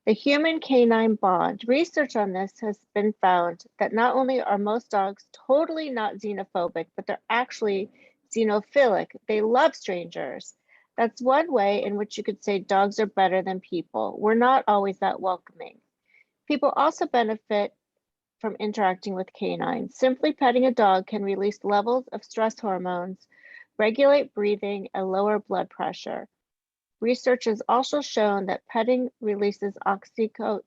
E: The human-canine bond. Research on this has been found that not only are most dogs totally not xenophobic, but they're actually xenophilic. They love strangers. That's one way in which you could say dogs are better than people. We're not always that welcoming. People also benefit from interacting with canines. Simply petting a dog can release levels of stress hormones, regulate breathing, and lower blood pressure. Research has also shown that petting releases oxytocin.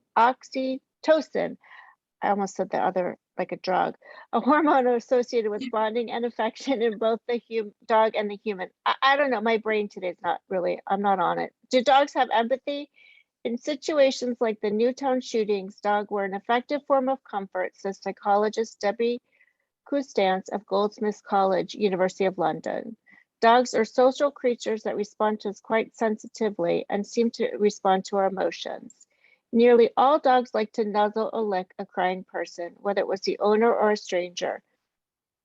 E: I almost said the other like a drug, a hormone associated with bonding and affection in both the dog and the human. I don't know. My brain today is not really, I'm not on it. Do dogs have empathy? In situations like the Newtown shootings, dogs were an effective form of comfort, says psychologist Debbie Coustance of Goldsmiths College, University of London. Dogs are social creatures that respond to us quite sensitively and seem to respond to our emotions. Nearly all dogs like to nuzzle or lick a crying person, whether it was the owner or a stranger.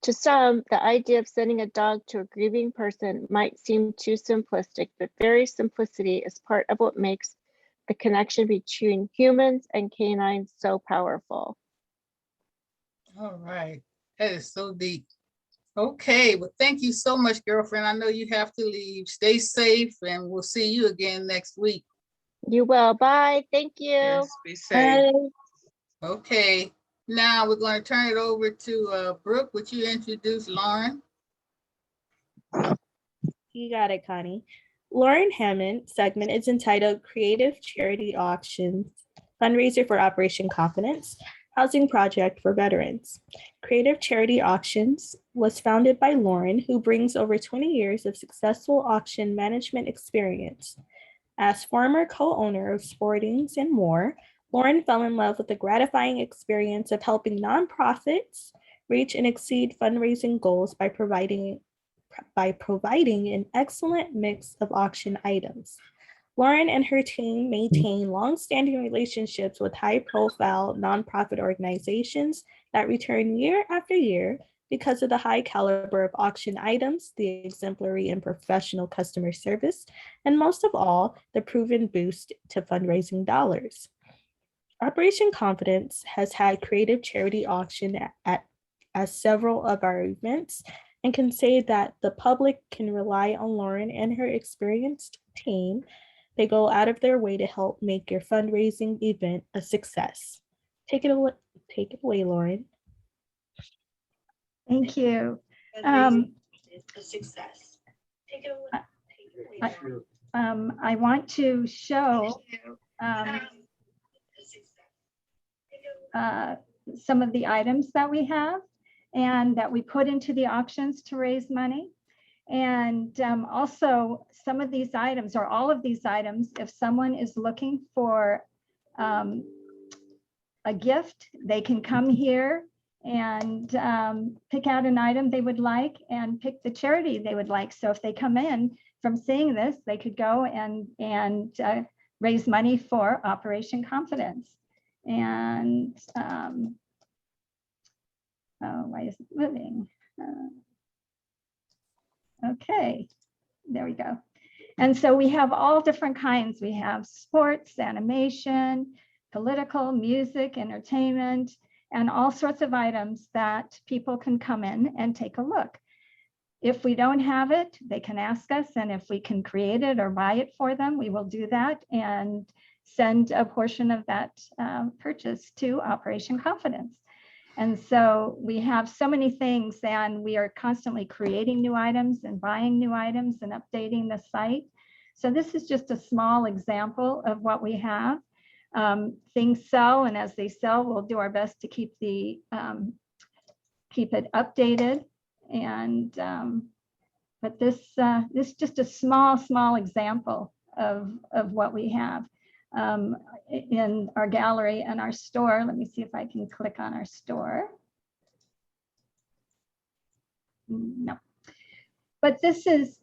E: To some, the idea of sending a dog to a grieving person might seem too simplistic, but very simplicity is part of what makes the connection between humans and canines so powerful.
B: All right. That is so deep. Okay, well, thank you so much, girlfriend. I know you have to leave. Stay safe, and we'll see you again next week.
E: You will. Bye. Thank you.
F: Yes, be safe.
B: Okay, now we're going to turn it over to Brooke. Would you introduce Lauren?
E: You got it, Connie. Lauren Hammond segment is entitled Creative Charity Auctions, Fundraiser for Operation Confidence, Housing Project for Veterans. Creative Charity Auctions was founded by Lauren, who brings over 20 years of successful auction management experience. As former co-owner of Sportings and more, Lauren fell in love with the gratifying experience of helping nonprofits reach and exceed fundraising goals by providing an excellent mix of auction items. Lauren and her team maintain long-standing relationships with high-profile nonprofit organizations that return year after year because of the high caliber of auction items, the exemplary and professional customer service, and most of all, the proven boost to fundraising dollars. Operation Confidence has had creative charity auction at several of our events and can say that the public can rely on Lauren and her experienced team. They go out of their way to help make your fundraising event a success. Take it away, Lauren.
I: Thank you.
E: A success. Take it away.
I: I want to show some of the items that we have and that we put into the auctions to raise money. And also some of these items, or all of these items, if someone is looking for a gift, they can come here and pick out an item they would like and pick the charity they would like. So if they come in from seeing this, they could go and raise money for Operation Confidence. And why is it moving? Okay, there we go. And so we have all different kinds. We have sports, animation, political, music, entertainment, and all sorts of items that people can come in and take a look. If we don't have it, they can ask us, and if we can create it or buy it for them, we will do that and send a portion of that purchase to Operation Confidence. And so we have so many things, and we are constantly creating new items and buying new items and updating the site. So this is just a small example of what we have. Things sell, and as they sell, we'll do our best to keep it updated. And but this is just a small example of what we have in our gallery and our store. Let me see if I can click on our store. No, but this is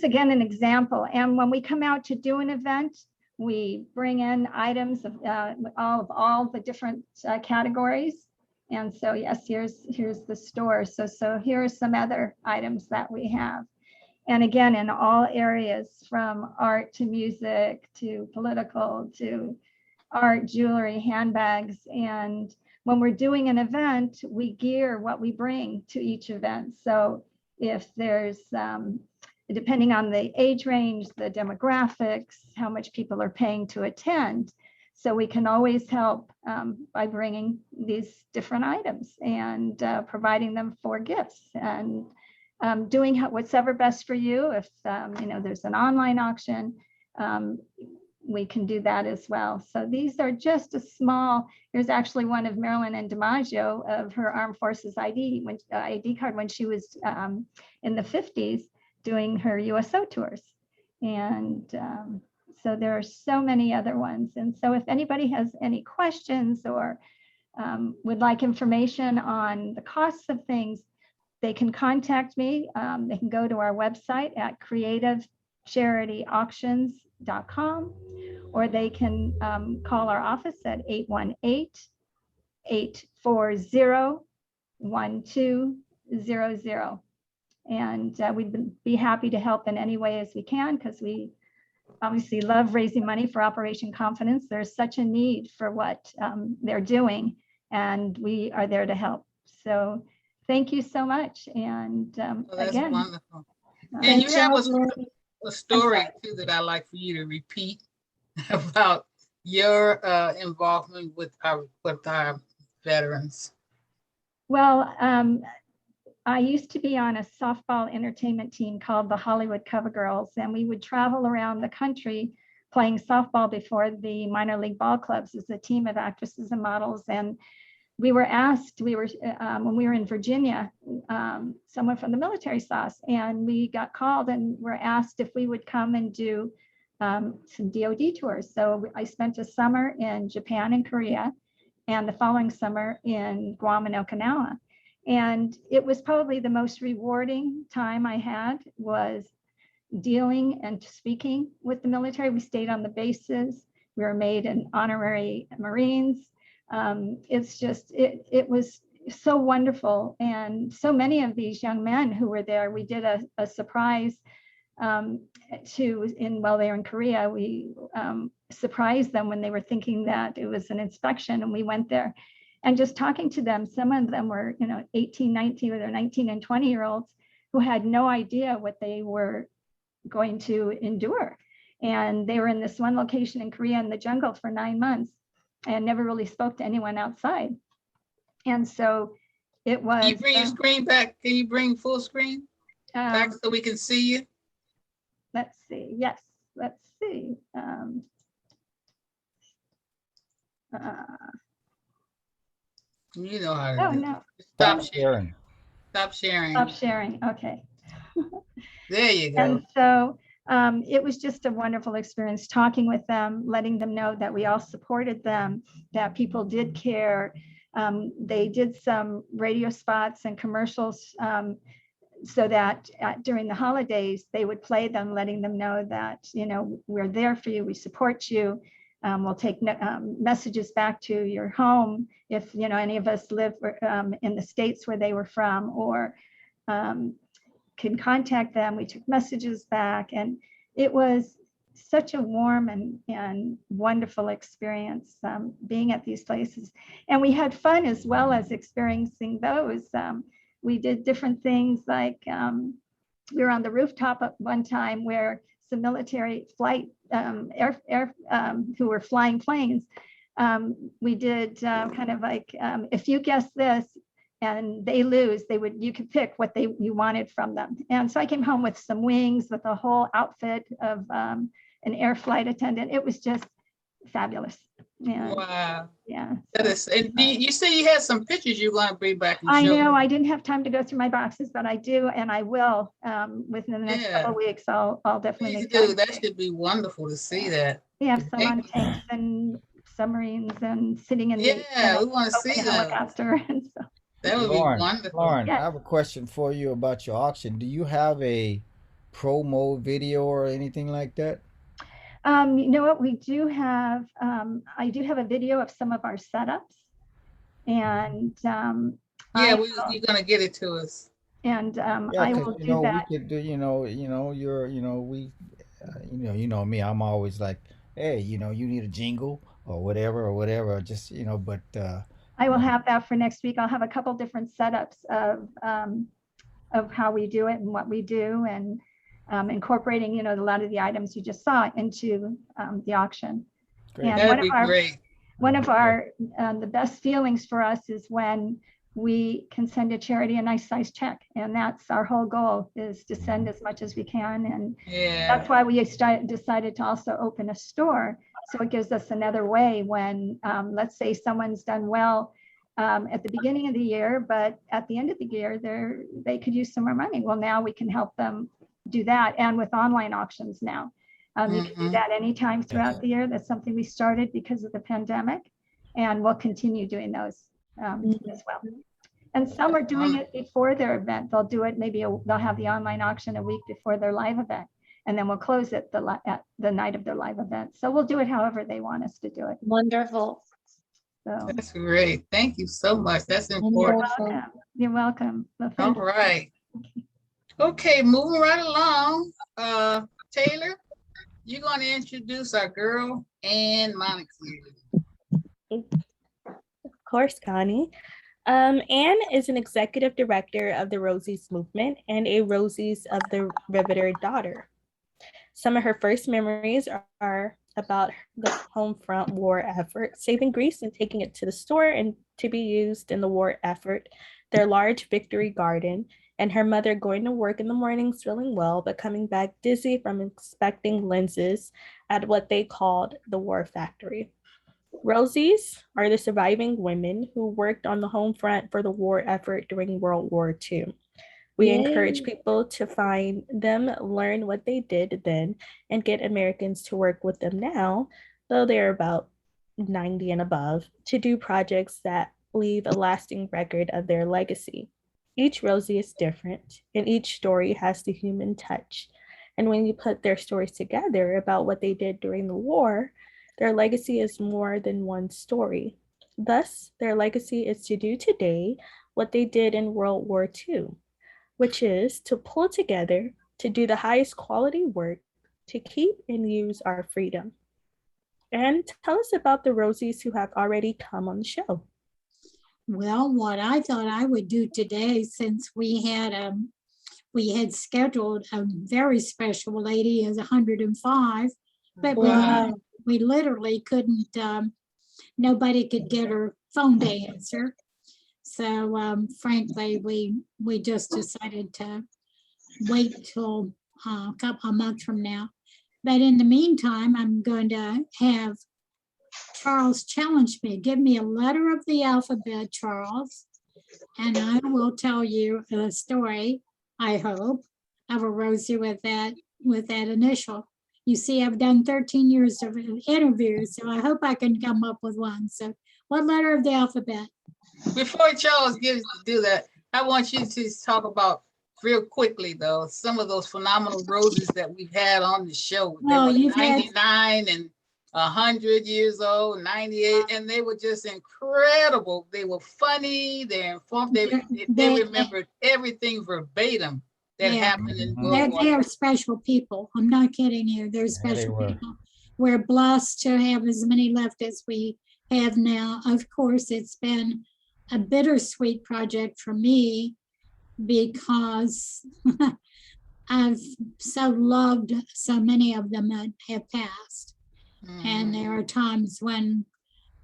I: again an example. And when we come out to do an event, we bring in items of all the different categories. And so yes, here's the store. So here are some other items that we have. And again, in all areas, from art to music to political to art, jewelry, handbags. And when we're doing an event, we gear what we bring to each event. So if there's, depending on the age range, the demographics, how much people are paying to attend. So we can always help by bringing these different items and providing them for gifts and doing what's ever best for you. If there's an online auction, we can do that as well. So these are just a small. Here's actually one of Marilyn and DiMaggio of her Armed Forces ID card when she was in the 50s doing her USO tours. And so there are so many other ones. And so if anybody has any questions or would like information on the costs of things, they can contact me. They can go to our website at creativecharityauctions.com, or they can call our office at 818-840-1200. And we'd be happy to help in any way as we can, because we obviously love raising money for Operation Confidence. There's such a need for what they're doing, and we are there to help. So thank you so much. And
B: Well, that's
I: again,
B: wonderful. And
D: Great
B: you have
D: job, Lori.
B: a story too that I'd like for you to repeat about your involvement with our veterans.
I: well, I used to be on a softball entertainment team called the Hollywood Cover Girls, and we would travel around the country playing softball before the minor league ball clubs as a team of actresses and models. And we were asked, when we were in Virginia, someone from the military saw us, and we got called and were asked if we would come and do some DoD tours. So I spent a summer in Japan and Korea, and the following summer in Guam and Okinawa. And it was probably the most rewarding time I had, was dealing and speaking with the military. We stayed on the bases. We were made an honorary Marines. It's just, it was so wonderful. And so many of these young men who were there, we did a surprise while they were in Korea. We surprised them when they were thinking that it was an inspection, and we went there. And just talking to them, some of them were, 18, 19, or they're 19 and 20-year-olds who had no idea what they were going to endure. And they were in this one location in Korea in the jungle for 9 months and never really spoke to anyone outside. And so it was.
B: Can you bring your screen back? Can you bring full screen back so we can see you?
I: Let's see. Yes, let's see.
B: You know how to
I: Oh,
B: do
I: no.
B: it.
C: Stop sharing.
B: Stop sharing.
I: Stop sharing. Okay.
B: There you go.
I: And so it was just a wonderful experience talking with them, letting them know that we all supported them, that people did care. They did some radio spots and commercials so that during the holidays, they would play them, letting them know that, we're there for you, we support you. We'll take messages back to your home if, any of us live in the states where they were from, or can contact them. We took messages back, and it was such a warm and wonderful experience being at these places. And we had fun as well as experiencing those. We did different things, like we were on the rooftop at one time where some military flight who were flying planes. We did kind of like, if you guess this and they lose, you could pick what you wanted from them. And so I came home with some wings, with a whole outfit of an air flight attendant. It was just fabulous. And,
B: wow.
I: Yeah.
B: That is, and you say you had some pictures you want to bring back and
I: I
B: show
I: know
B: me.
I: I didn't have time to go through my boxes, but I do, and I will within the next couple of weeks. I'll definitely
B: Please
I: make
B: do.
I: time.
B: That should be wonderful to see that.
I: We have some on
B: Thank you.
I: tanks and submarines and sitting in
B: Yeah, we want to see
I: open
B: that.
I: helicopter. And so,
B: That would be wonderful.
C: Lauren,
I: Yes.
C: I have a question for you about your auction. Do you have a promo video or anything like that?
I: you know what, we do have, I do have a video of some of our setups, and
B: Yeah, you're gonna get it to us.
I: and
C: Yeah,
I: I
C: because
I: will do that.
C: we could do, you know me, I'm always like, hey, you need a jingle or whatever, just but
I: I will have that for next week. I'll have a couple different setups of how we do it and what we do, and incorporating, a lot of the items you just saw into the auction.
C: great.
I: And
B: That'd be great.
I: one of our the best feelings for us is when we can send a charity a nice size check, and that's our whole goal, is to send as much as we can. And
B: Yeah.
I: that's why we decided to also open a store, so it gives us another way when let's say someone's done well at the beginning of the year, but at the end of the year they could use some more money. Well, now we can help them do that. And with online auctions now, you can do that anytime throughout the year. That's something we started because of the pandemic, and we'll continue doing those as well. And some are doing it before their event. They'll do it, they'll have the online auction a week before their live event, and then we'll close it at the night of their live event. So we'll do it however they want us to do it.
D: Wonderful.
I: So
B: That's great. Thank you so much. That's important.
I: you're welcome. Well,
B: All
I: thank you.
B: right. Okay, moving right along. Taylor, you're going to introduce our girl, Ann Monaco.
J: Of course, Connie.
E: Anne is an executive director of the Rosie's movement and a Rosie's of the Riveter daughter. Some of her first memories are about the home front war effort, saving Greece and taking it to the store and to be used in the war effort, their large victory garden, and her mother going to work in the mornings feeling well, but coming back dizzy from inspecting lenses at what they called the war factory. Rosies are the surviving women who worked on the home front for the war effort during World War II. We encourage
D: Yay.
E: people to find them, learn what they did then, and get Americans to work with them now, though they're about 90 and above, to do projects that leave a lasting record of their legacy. Each Rosie is different, and each story has the human touch. And when you put their stories together about what they did during the war, their legacy is more than one story. Thus, their legacy is to do today what they did in World War II, which is to pull together to do the highest quality work to keep and use our freedom. And tell us about the Rosies who have already come on the show.
J: Well, what I thought I would do today, since we had scheduled a very special lady as 105, but
D: Wow.
J: we literally couldn't. Nobody could get her phone to answer. So frankly, we just decided to wait till a couple of months from now. But in the meantime, I'm going to have Charles challenge me. Give me a letter of the alphabet, Charles, and I will tell you a story, I hope, of a Rosie with that initial. You see, I've done 13 years of interviews, so I hope I can come up with one. So what letter of the alphabet?
B: Before Charles do that, I want you to talk about real quickly though, some of those phenomenal roses that we've had on the show. They
J: Oh,
B: were
J: you've had
B: 99 and 100 years old, 98, and they were just incredible. They were funny, they're informed, they remembered everything verbatim that
J: Yeah.
B: happened in World War
J: they
B: II.
J: are special people. I'm not kidding you. They're
C: they
J: special
C: were.
J: people. We're blessed to have as many left as we have now. Of course, it's been a bittersweet project for me because I've so loved so many of them that have passed. And there are times when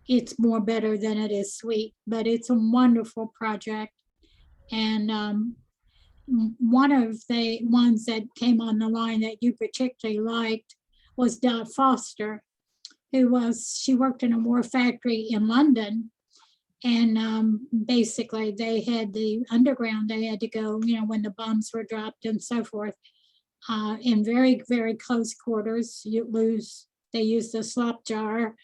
J: it's more bitter than it is sweet, but it's a wonderful project. And one of the ones that came on the line that you particularly liked was Dot Foster, she worked in a war factory in London. And basically they had the underground, they had to go, when the bombs were dropped and so forth, in very, very close quarters. They used a slop jar.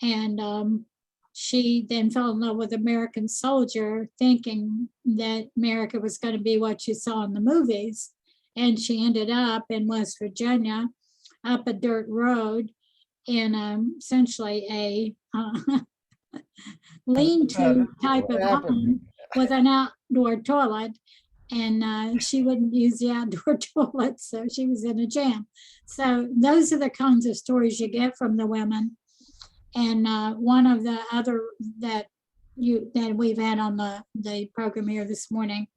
J: And she then fell in love with an American soldier, thinking that America was going to be what you saw in the movies. And she ended up in West Virginia, up a dirt road, in essentially a lean-to type of home with an outdoor toilet. And she wouldn't use the outdoor toilet, so she was in a jam. So those are the kinds of stories you get from the women. And one of the other that we've had on the program here this morning,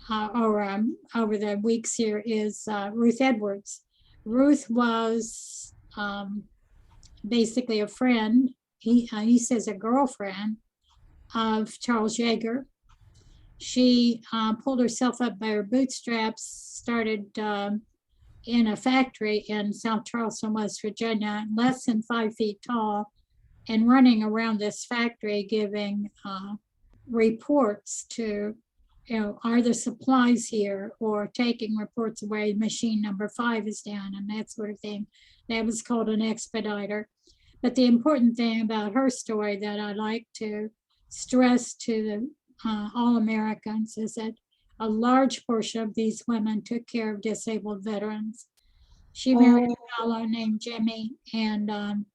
J: or over the weeks here, is Ruth Edwards. Ruth was basically a friend. He says a girlfriend of Charles Yeager. She pulled herself up by her bootstraps, started in a factory in South Charleston, West Virginia, less than 5 feet tall, and running around this factory giving reports to, are the supplies here, or taking reports away, machine number 5 is down, and that sort of thing. That was called an expediter. But the important thing about her story that I like to stress to all Americans is that a large portion of these women took care of disabled veterans. She married a fellow named Jimmy, and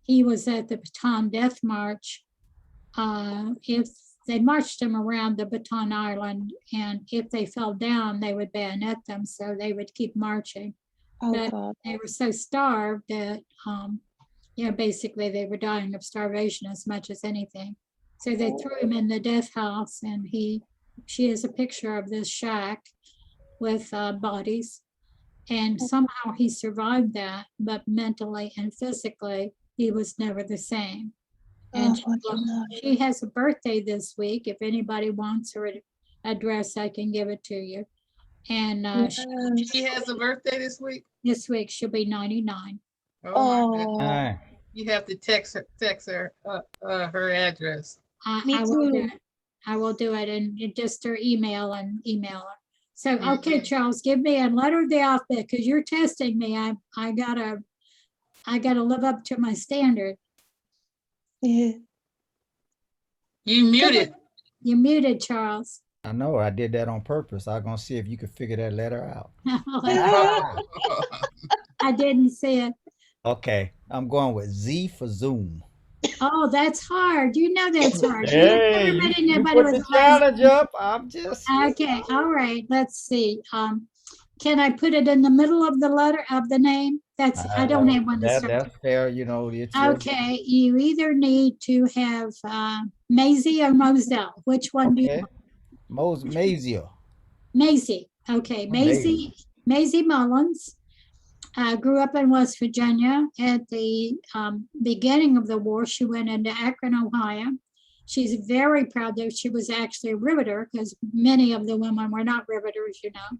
J: he was at the Bataan Death March. If they marched them around the Bataan Island, and if they fell down, they would bayonet them, so they would keep marching. But
D: God.
J: they were so starved that basically they were dying of starvation as much as anything. So they threw him in the death house, and she has a picture of this shack with bodies. And somehow he survived that, but mentally and physically, he was never the same. And she has a birthday this week. If anybody wants her address, I can give it to you. And
B: She has a birthday this week?
J: This week she'll be 99.
B: Oh my goodness.
C: Ah,
B: You have to text her her address.
J: I will do it. I will do it, and just her email and email her. So, okay, Charles, give me a letter of the alphabet because you're testing me. I gotta live up to my standard.
D: Yeah.
B: You muted.
J: You muted, Charles.
C: I know, I did that on purpose. I was gonna see if you could figure that letter out.
J: I didn't see it.
C: Okay, I'm going with Z for Zoom.
J: Oh, that's hard. You know that's hard.
C: Hey,
J: Never met
C: you
J: anybody
C: put
J: with
C: the challenge up. I'm just
J: Okay, all right. Let's see. Can I put it in the middle of the letter of the name? That's I don't have one to start.
C: That's fair. You know, it's your-
J: Okay, you either need to have Maisie or Moselle. Which one do you
C: okay. Maisie.
J: Maisie. Okay, Maisie Mullins grew up in West Virginia. At the beginning of the war, she went into Akron, Ohio. She's very proud that she was actually a riveter because many of the women were not riveters, you know.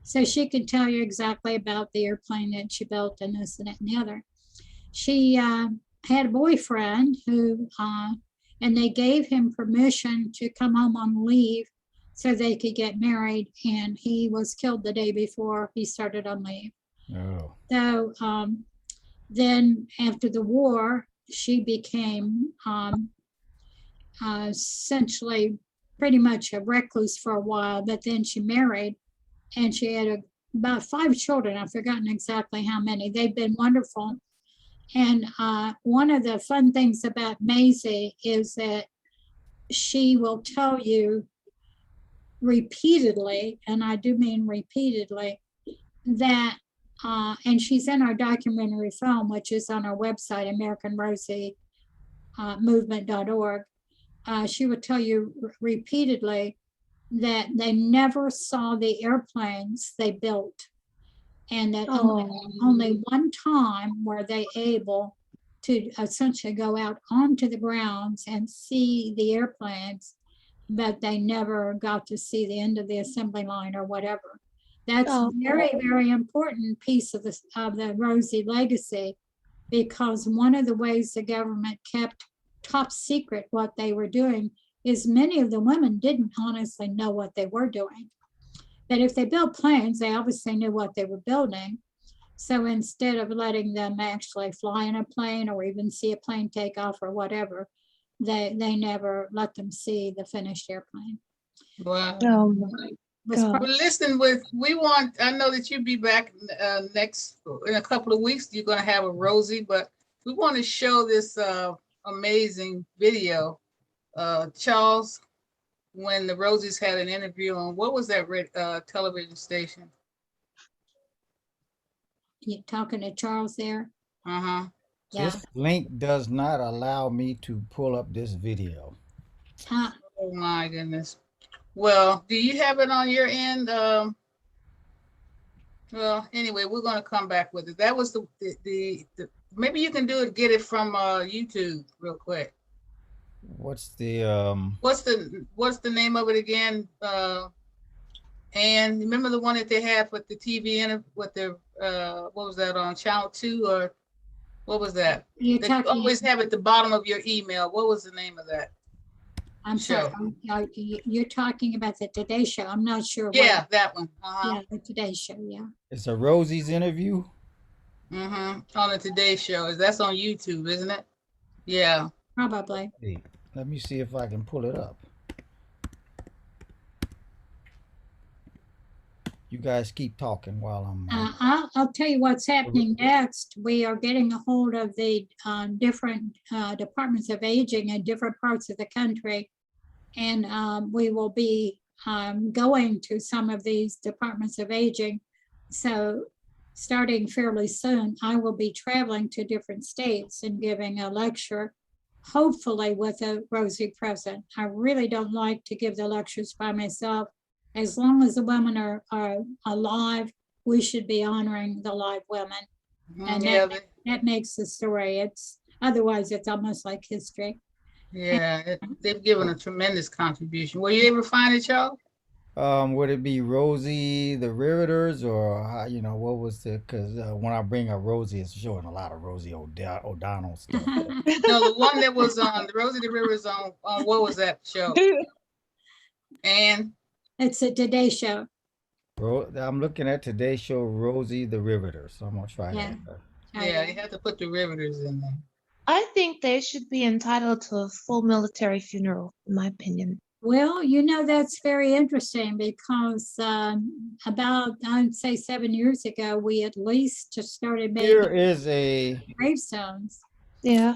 J: So she could tell you exactly about the airplane that she built and this and that and the other. She had a boyfriend who, and they gave him permission to come home on leave so they could get married. And he was killed the day before he started on leave.
C: Oh.
J: So then after the war, she became essentially pretty much a recluse for a while, but then she married and she had about 5 children. I've forgotten exactly how many. They've been wonderful. And one of the fun things about Maisie is that she will tell you repeatedly, and I do mean repeatedly, that, and she's in our documentary film, which is on our website, AmericanRosieMovement.org. She would tell you repeatedly that they never saw the airplanes they built, and that only one time were they able to essentially go out onto the grounds and see the airplanes, but they never got to see the end of the assembly line or whatever. That's a very, very important piece of the Rosie legacy, because one of the ways the government kept top secret what they were doing is many of the women didn't honestly know what they were doing. But if they built planes, they obviously knew what they were building. So instead of letting them actually fly in a plane or even see a plane take off or whatever, they never let them see the finished airplane.
B: Wow.
D: Oh my
B: Well,
D: God.
B: listen, I know that you'll be back in a couple of weeks. You're going to have a Rosie, but we want to show this amazing video. Charles, when the Rosies had an interview on, what was that television station?
J: You talking to Charles there?
B: Uh-huh.
J: Yeah.
C: This link does not allow me to pull up this video.
J: Huh.
B: Oh my goodness. Well, do you have it on your end? Well, anyway, we're going to come back with it. That was the maybe you can get it from YouTube real quick.
C: What's the
B: What's the name of it again? And remember the one that they had with the TV in it, with the what was that on Channel 2 or what was that? You always have at the bottom of your email. What was the name of that?
J: I'm sorry. You're talking about the Today Show. I'm not sure.
B: Yeah, that one. Uh-huh.
J: Yeah, the Today Show. Yeah.
C: It's a Rosie's interview.
B: Mm-hmm. On the Today Show. That's on YouTube, isn't it? Yeah.
J: Probably.
C: Hey, let me see if I can pull it up. You guys keep talking while I'm.
J: I'll tell you what's happening next. We are getting a hold of the different departments of aging in different parts of the country. And we will be going to some of these departments of aging. So starting fairly soon, I will be traveling to different states and giving a lecture hopefully with a Rosie present. I really don't like to give the lectures by myself. As long as the women are alive, we should be honoring the live women. And
B: Yeah,
J: that makes the story. Otherwise it's almost like history.
B: yeah, they've given a tremendous contribution. Were you able to find it, y'all?
C: Would it be Rosie the Riveters, or what was the? Because when I bring up Rosie, it's showing a lot of Rosie O'Donnell stuff.
B: No, the one that was on the Rosie the Rivers on what was that show? And
J: it's a Today Show.
C: I'm looking at Today's Show, Rosie the Riveters. So I'm gonna try that.
B: Yeah, you have to put the Riveters in there.
D: I think they should be entitled to a full military funeral, in my opinion.
J: Well, that's very interesting because about, I'd say 7 years ago, we at least just started making
C: Here is a
J: gravestones.
D: Yeah.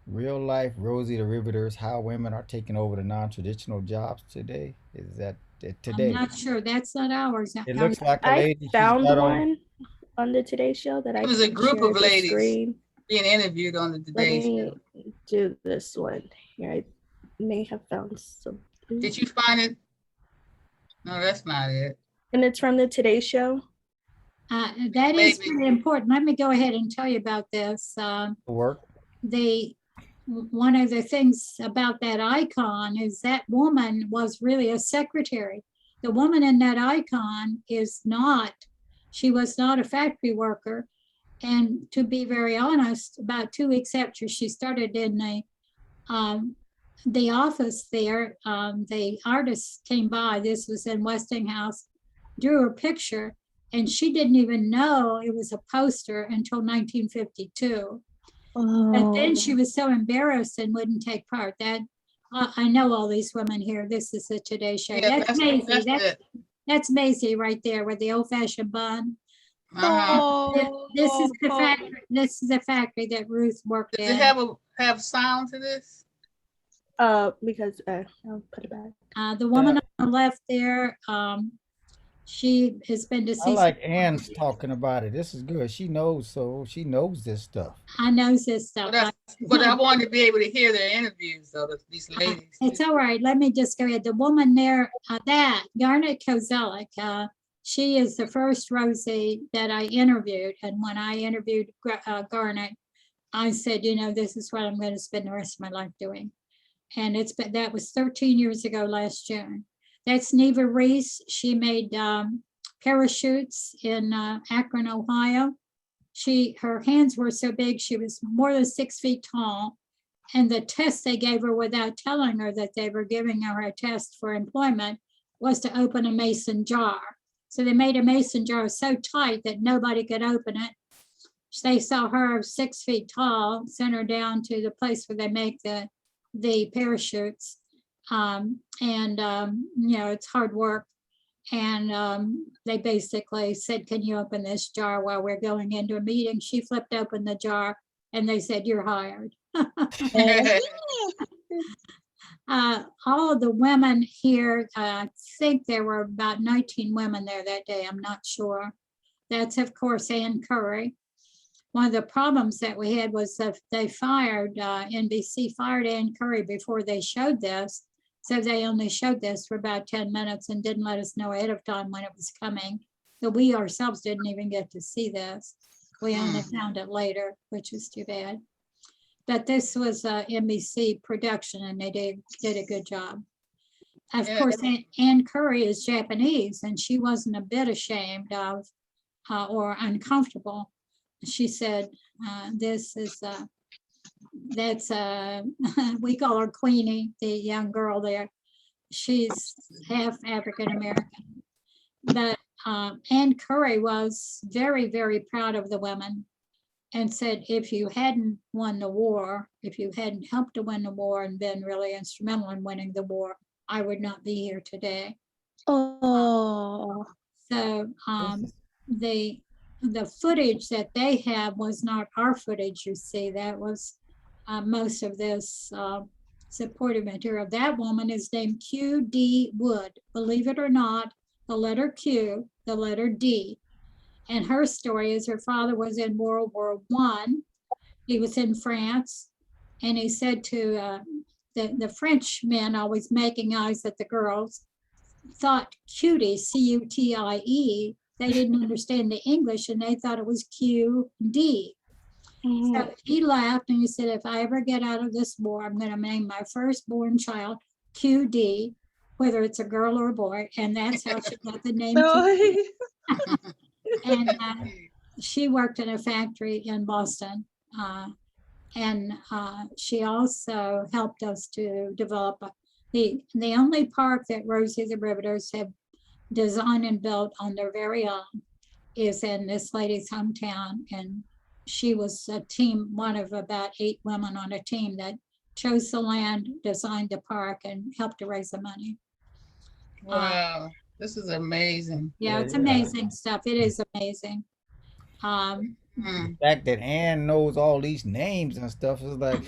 C: Real life Rosie the Riveters, how women are taking over the non-traditional jobs today. Is that today?
J: I'm not sure. That's not ours.
C: It looks like a
E: I
C: lady.
E: found one on the Today Show that
B: It was a group of ladies being interviewed on the Today Show.
E: Let me do this one here. I may have found some.
B: Did you find it? No, that's not it.
E: And it's from the Today Show.
J: That is pretty important. Let me go ahead and tell you about this.
C: Work.
J: One of the things about that icon is that woman was really a secretary. The woman in that icon she was not a factory worker. And to be very honest, about 2 weeks after she started in the office there, the artist came by, this was in Westinghouse, drew her picture, and she didn't even know it was a poster until 1952. But then she was so embarrassed and wouldn't take part. I know all these women here. This is the Today Show.
B: Yeah,
J: that's Maisie. That's Maisie right there with the old-fashioned bun. This is the factory. This is the factory that Ruth worked in.
B: Does it have sound to this?
E: Because I'll put it back.
J: The woman on the left there, she has been deceased.
C: I like Ann's talking about it. This is good. She knows this stuff.
J: I knows this stuff.
B: But I wanted to be able to hear their interviews, though, these ladies.
J: It's all right. Let me just go ahead. The woman there, Garnet Kozelek, she is the first Rosie that I interviewed. And when I interviewed Garnet, I said, this is what I'm going to spend the rest of my life doing. And that was 13 years ago last June. That's Neva Reese. She made parachutes in Akron, Ohio. Her hands were so big, she was more than 6 feet tall. And the test they gave her without telling her that they were giving her a test for employment was to open a mason jar. So they made a mason jar so tight that nobody could open it. They saw her 6 feet tall, sent her down to the place where they make the parachutes. It's hard work. And they basically said, can you open this jar while we're going into a meeting? She flipped open the jar and they said, you're hired. All of the women here, I think there were about 19 women there that day. I'm not sure. That's, of course, Ann Curry. One of the problems that we had was that they NBC fired Ann Curry before they showed this. So they only showed this for about 10 minutes and didn't let us know ahead of time when it was coming. So we ourselves didn't even get to see this. We only found it later, which is too bad. But this was an NBC production and they did a good job. Of course, Ann Curry is Japanese and she wasn't a bit ashamed of or uncomfortable. She said, we call her Queenie, the young girl there. She's half African-American. But Ann Curry was very, very proud of the women and said, if you hadn't won the war, if you hadn't helped to win the war and been really instrumental in winning the war, I would not be here today.
D: Oh.
J: So the footage that they have was not our footage, you see. That was most of this supportive material. That woman is named Q.D. Wood. Believe it or not, the letter Q, the letter D. And her story is her father was in World War I. He was in France, and he said to the French men always making eyes at the girls, thought cutie, C-U-T-I-E. They didn't understand the English, and they thought it was Q-D. So he laughed and he said, if I ever get out of this war, I'm going to name my firstborn child QD, whether it's a girl or a boy. And that's how she got the name. QD. And she worked in a factory in Boston. And she also helped us to develop the only park that Rosie the Riveters have designed and built on their very own is in this lady's hometown. And she was one of about 8 women on a team that chose the land, designed the park, and helped to raise the money.
B: Wow, this is amazing.
J: Yeah, it's amazing stuff. It is amazing.
C: The fact that Anne knows all these names and stuff is like,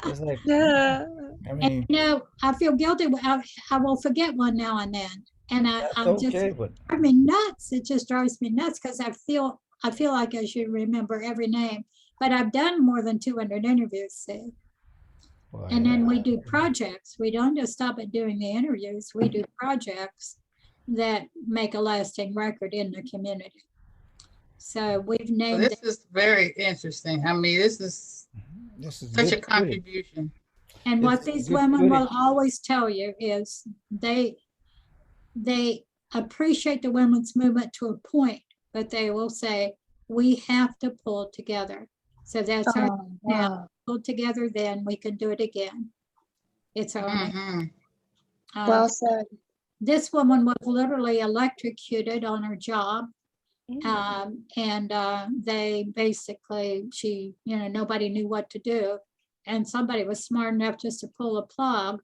C: it's like,
J: Yeah.
C: I mean,
J: and, I feel guilty. I will forget one now and then, and I'm just drives me nuts. It just drives me nuts because I feel like I should remember every name, but I've done more than 200 interviews, see. Well, and then we do projects. We don't just stop at doing the interviews. We do projects that make a lasting record in the community. So we've named.
B: This is very interesting. I mean, this is such a contribution.
J: And what these women will always tell you is they appreciate the women's movement to a point, but they will say, we have to pull together. So that's our now. Pull together, then we can do it again. It's our
D: well said.
J: This woman was literally electrocuted on her job. And they basically, nobody knew what to do. And somebody was smart enough just to pull a plug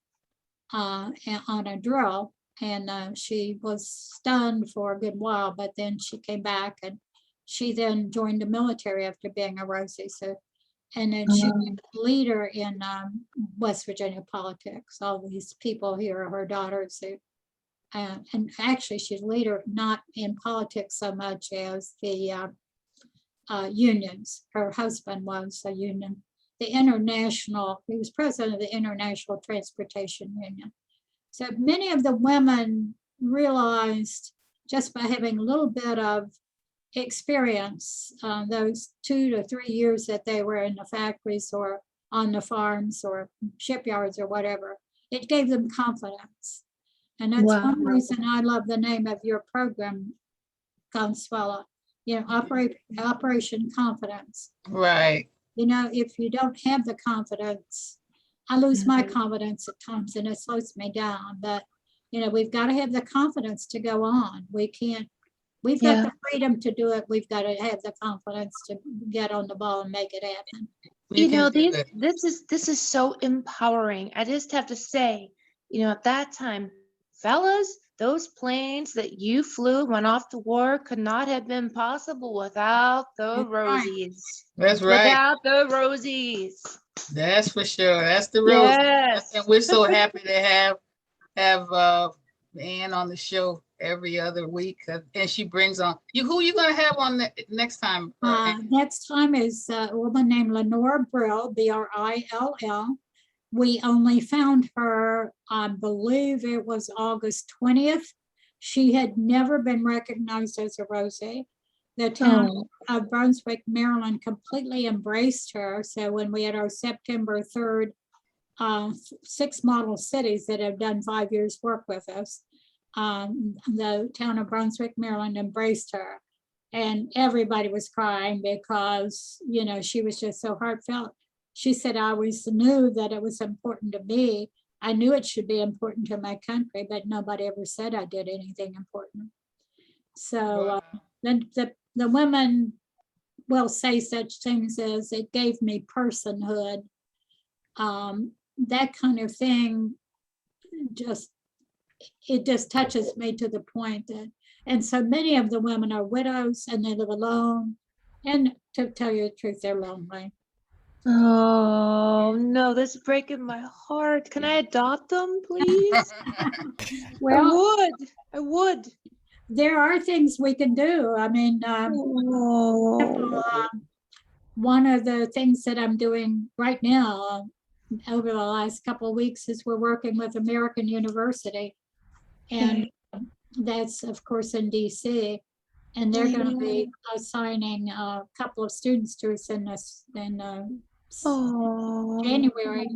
J: on a drill. And she was stunned for a good while, but then she came back and she then joined the military after being a Rosie. So, and then she was a leader in West Virginia politics. All these people here are her daughters. Who, and actually, she's a leader not in politics so much as the unions. Her husband was a union, he was president of the International Transportation Union. So many of the women realized just by having a little bit of experience, those 2 to 3 years that they were in the factories or on the farms or shipyards or whatever, it gave them confidence. And that's one reason I love the name of your program, Consuela, Operation Confidence.
B: Right.
J: If you don't have the confidence, I lose my confidence at times and it slows me down. But, we've got to have the confidence to go on. We've got the freedom to do it. We've got to have the confidence to get on the ball and make it happen.
D: This is so empowering. I just have to say, at that time, fellas, those planes that you flew went off to war could not have been possible without the Rosies.
B: That's right.
D: Without the Rosies.
B: That's for sure. That's the Rosies. Yes. And we're so happy to have Anne on the show every other week. And she brings on who you going to have on the next time?
J: Next time is a woman named Lenora Brill, B-R-I-L-L. We only found her, I believe it was August 20th. She had never been recognized as a Rosie. The town of Brunswick, Maryland completely embraced her. So when we had our September 3rd, 6 model cities that have done 5 years work with us, the town of Brunswick, Maryland embraced her. And everybody was crying because, she was just so heartfelt. She said, I always knew that it was important to me. I knew it should be important to my country, but nobody ever said I did anything important. So then the women will say such things as, it gave me personhood. That kind of thing, it just touches me to the point that, and so many of the women are widows and they live alone. And to tell you the truth, they're lonely.
D: Oh no, this is breaking my heart. Can I adopt them, please?
J: Well,
D: I would.
J: There are things we can do. I mean, one of the things that I'm doing right now over the last couple of weeks is we're working with American University. And that's, of course, in DC. And they're going to be assigning a couple of students to us in January.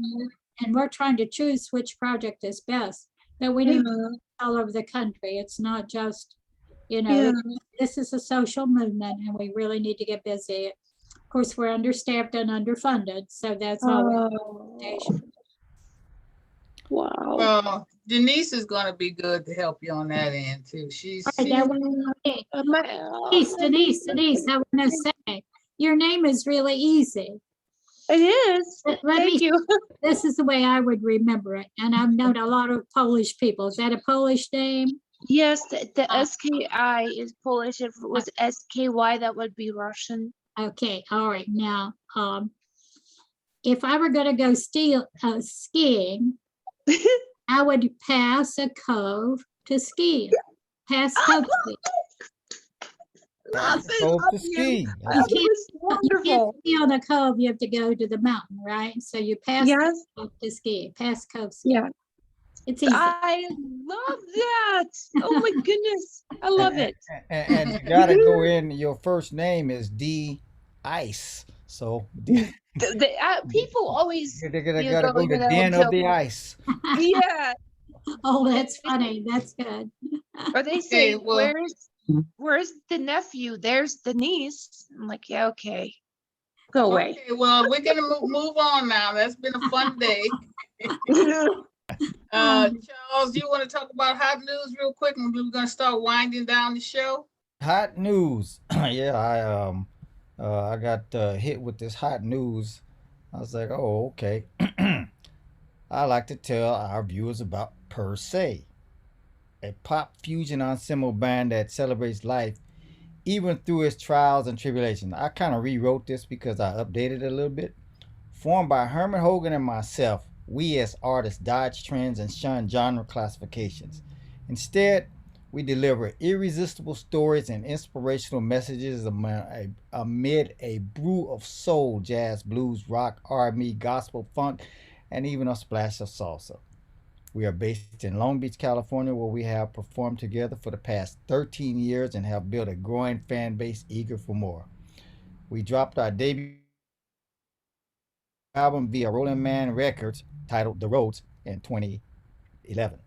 J: And we're trying to choose which project is best. But we need to all over the country. It's not just, this is a social movement and we really need to get busy. Of course, we're understaffed and underfunded. So that's always
D: Wow.
B: Well, Denise is going to be good to help you on that end too. Denise,
J: I want to say, your name is really easy.
D: It is. Thank you.
J: This is the way I would remember it. And I've known a lot of Polish people. Is that a Polish name?
D: Yes, the SKI is Polish. If it was SKY, that would be Russian.
J: Okay, all right. Now, if I were going to go skiing, I would pass a cove to ski. Pass cove to ski.
C: Cove to ski.
J: You can't ski on a cove, you have to go to the mountain, right? So you pass the cove to ski, pass cove ski.
D: Yeah.
J: It's easy.
D: I love that. Oh my goodness. I love it.
C: And you gotta go in, your first name is D Ice. So
D: people always
C: they're gonna gotta go to Den of the Ice.
D: Yeah.
J: Oh, that's funny. That's good.
D: Or they say, where's the nephew? There's the niece. I'm like, yeah, okay. Go away.
B: Okay, well, we're gonna move on now. That's been a fun day. Charles, you want to talk about hot news real quick, and we're gonna start winding down the show?
C: Hot news. Yeah, I got hit with this hot news. I was like, oh, okay. I like to tell our viewers about Per Se, a pop fusion ensemble band that celebrates life even through its trials and tribulations. I kind of rewrote this because I updated it a little bit. Formed by Herman Hogan and myself, we as artists dodge trends and shun genre classifications. Instead, we deliver irresistible stories and inspirational messages amid a brew of soul, jazz, blues, rock, R&B, gospel, funk, and even a splash of salsa. We are based in Long Beach, California, where we have performed together for the past 13 years and have built a growing fan base eager for more. We dropped our debut album via Rolling Man Records, titled The Roads, in 2011.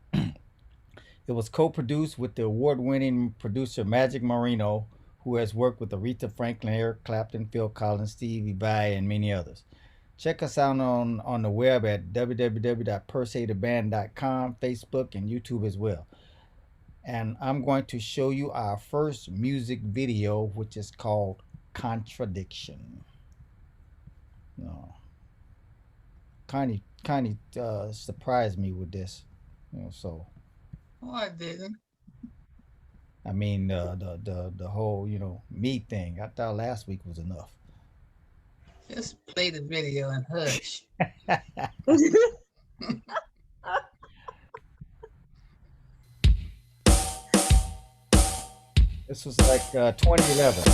C: It was co-produced with the award-winning producer Magic Marino, who has worked with Aretha Franklin, Eric Clapton, Phil Collins, Stevie Vai, and many others. Check us out on the web at www.persetheband.com, Facebook, and YouTube as well. And I'm going to show you our first music video, which is called Contradiction. Connie surprised me with this, so.
B: Oh, I didn't.
C: I mean, the whole, me thing. I thought last week was enough.
B: Just play the video and hush.
C: This was like 2011.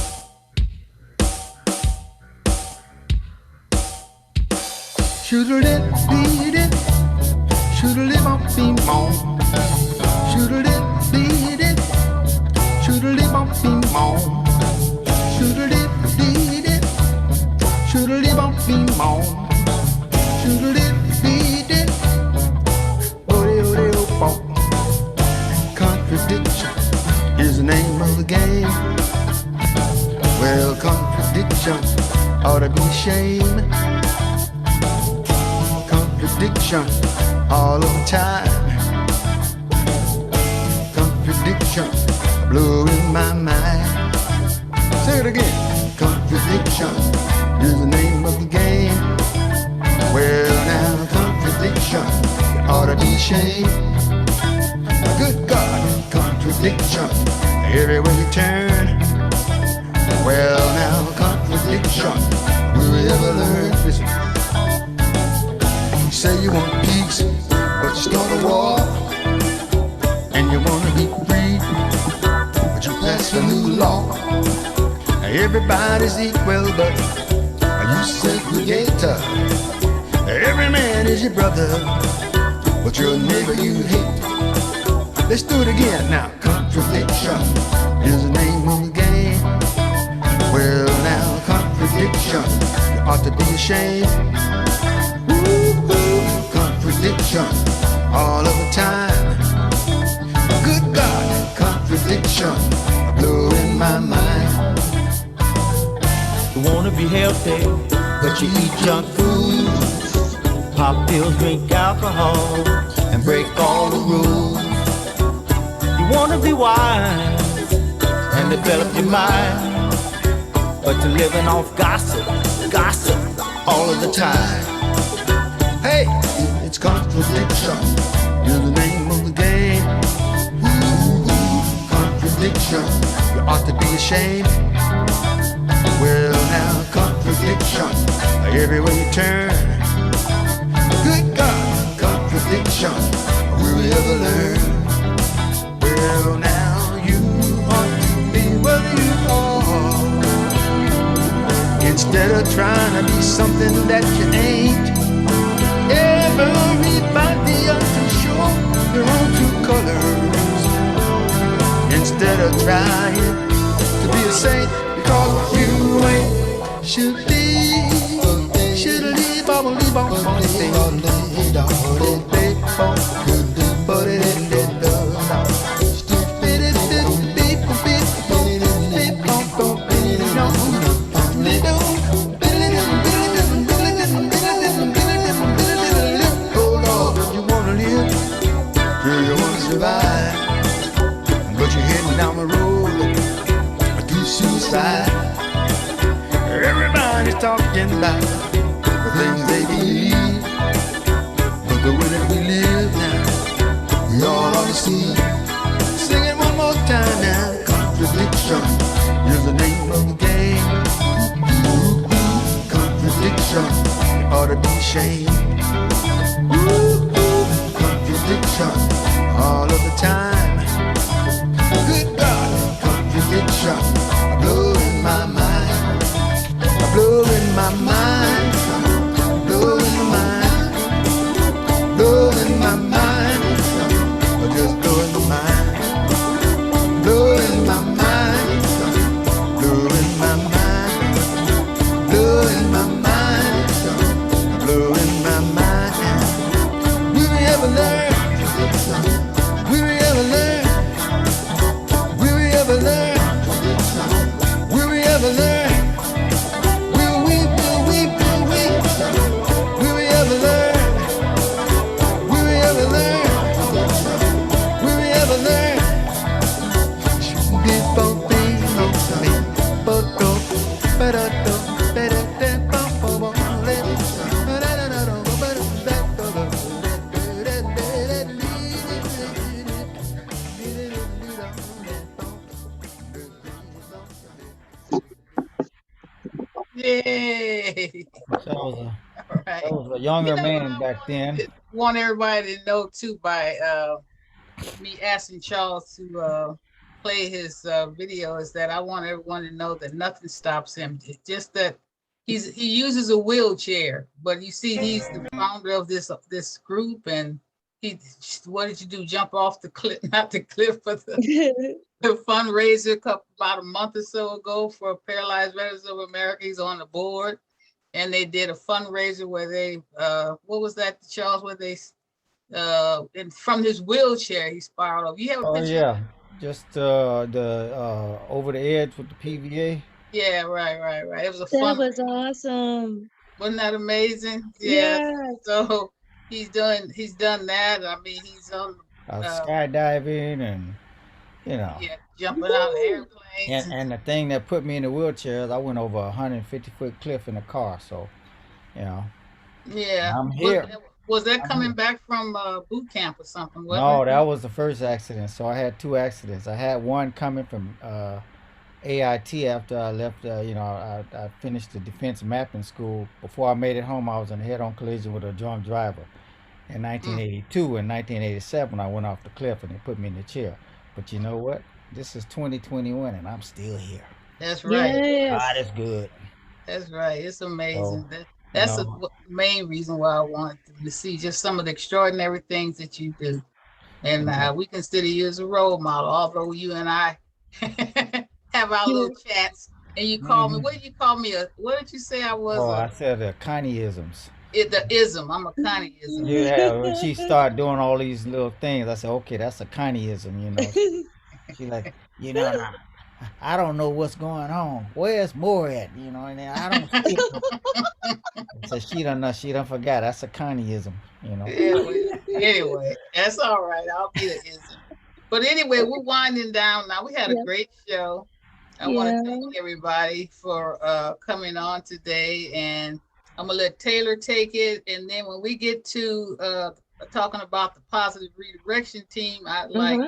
K: Shoodle-dip, beat-it, shoodle-dip-bop-bing-bong. Shoodle-dip, beat-it, shoodle-dip-bop-bing-bong. Shoodle-dip, beat-it, shoodle-dip-bop-bing-bong. Shoodle-dip, beat-it, oh-de-oh-de-oh-bop. Contradiction is the name of the game. Well, contradiction ought to be shame. Contradiction all of the time. Contradiction blowing my mind. Say it again. Contradiction is the name of the game. Well, now contradiction ought to be shame. Good God, contradiction everywhere you turn. Well, now contradiction will we ever learn? Listen. You say you want peace, but you start a war. And you want to be free, but you pass a new law. Everybody's equal, but You segregator. Every man is your brother, but your neighbor you hate. Let's do it again now. Contradiction is the name of the game. Well now, contradiction, you ought to be ashamed. Woo-hoo, contradiction, all of the time. Good God, contradiction, blowing my mind.
L: You wanna be healthy, but you eat junk food. Pop pills, drink alcohol, and break all the rules. You wanna be wise and develop your mind, but you're living off gossip all of the time.
K: Hey, it's contradiction, is the name of the game. Ooh, contradiction, you ought to be ashamed. Well now, contradiction, everywhere you turn. Good God, contradiction, will we ever learn? Well now, you ought to be what you are, instead of trying to be something that you ain't. Everybody ought to show their own true colors, instead of trying to be a saint, because you ain't should leave all leave all but you're heading down the road to suicide. Everybody's talking about the things they believe, but the way that we live now, we all ought to see. Sing it one more time now. Contradiction is the name of the game. Ooh, contradiction, you ought to be ashamed. Ooh, contradiction, all of the time. Good God, contradiction, blowing my mind, blowing my mind, blowing my mind, blowing my mind, just blowing my mind, blowing my mind, blowing my mind, blowing my mind, blowing my mind. Will we ever learn? Will we ever learn? Will we ever learn? Will we ever learn? Will we ever learn? Will we ever learn? Will we ever learn? Shouldn't be bumping on me, but go better, better than
B: Yay.
C: So
B: All right.
C: that was a younger man back then.
B: Want everybody to know too by me asking Charles to play his video is that I want everyone to know that nothing stops him. It's just that he uses a wheelchair, but you see he's the founder of this group, and what did you do? Jump off the cliff, not the cliff, but the fundraiser about a month or so ago for Paralyzed Veterans of America. He's on the board, and they did a fundraiser where they what was that, Charles? Where they and from his wheelchair he spiraled over. You have a
C: Oh
B: picture?
C: yeah, just the over the edge with the PVA.
B: Yeah, right. It was a
D: That
B: fun.
D: was awesome.
B: Wasn't that amazing? Yeah.
D: Yes.
B: So he's done that. I mean, he's on
C: Skydiving and
B: jumping out of airplanes.
C: and the thing that put me in the wheelchair is I went over a 150-foot cliff in a car. So,
B: Yeah.
C: I'm here.
B: Was that coming back from boot camp or something?
C: No, that was the first accident. So I had two accidents. I had one coming from AIT after I left. I finished the defense mapping school. Before I made it home, I was in a head-on collision with a drunk driver. In 1982 and 1987, I went off the cliff and they put me in the chair. But you know what? This is 2021 and I'm still here.
B: That's right.
D: Yes.
C: God is good.
B: That's right. It's
C: So,
B: amazing.
C: you
B: That's the
C: know,
B: main reason why I wanted to see just some of the extraordinary things that you do. And
C: and
B: we consider you as a role model, although you and I have our little chats. And you call me,
C: mhm.
B: what did you call me? What did you say I was?
C: Oh, I said the Connieisms.
B: The ism. I'm a Connieism.
C: Yeah, when she started doing all these little things, I said, okay, that's a Connieism, you know. She like, you know, now, I don't know what's going on. Where's more at? You know, and I don't see it. So she don't know. She don't forgot. That's a Connieism, you know.
B: Yeah, well, anyway, that's all right. I'll be the ism. But anyway, we're winding down now. We had a
D: Yep.
B: great show. I want
D: Yeah.
B: to thank everybody for coming on today, and I'm gonna let Taylor take it. And then when we get to talking about the positive redirection team, I'd like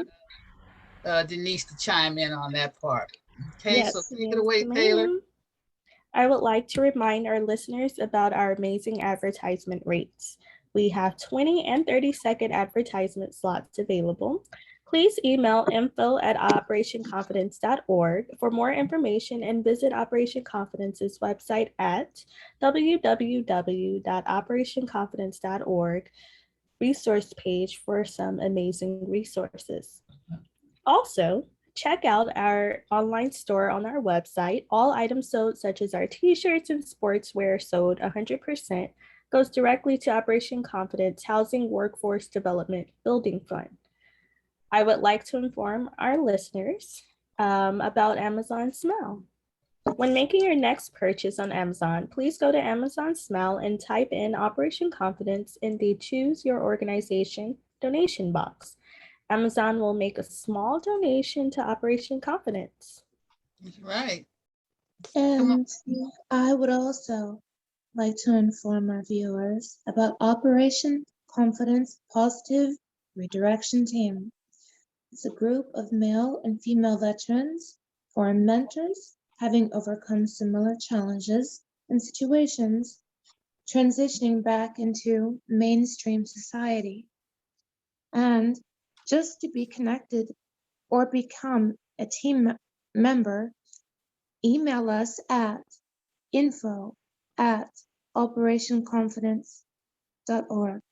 B: Denise to chime in on that part. Okay, so
E: Yes,
B: take it away, Taylor.
E: ma'am. I would like to remind our listeners about our amazing advertisement rates. We have 20 and 30-second advertisement slots available. Please email info@operationconfidence.org for more information and visit Operation Confidence's website at www.operationconfidence.org resource page for some amazing resources. Also, check out our online store on our website. All items sold, such as our t-shirts and sportswear, sold 100%, goes directly to Operation Confidence Housing Workforce Development Building Fund. I would like to inform our listeners about Amazon Smile. When making your next purchase on Amazon, please go to Amazon Smile and type in Operation Confidence in the Choose Your Organization donation box. Amazon will make a small donation to Operation Confidence.
B: Right.
D: And I would also like to inform our viewers about Operation Confidence Positive Redirection Team. It's a group of male and female veterans, foreign mentors, having overcome similar challenges and situations, transitioning back into mainstream society. And just to be connected or become a team member, email us at info@operationconfidence.org.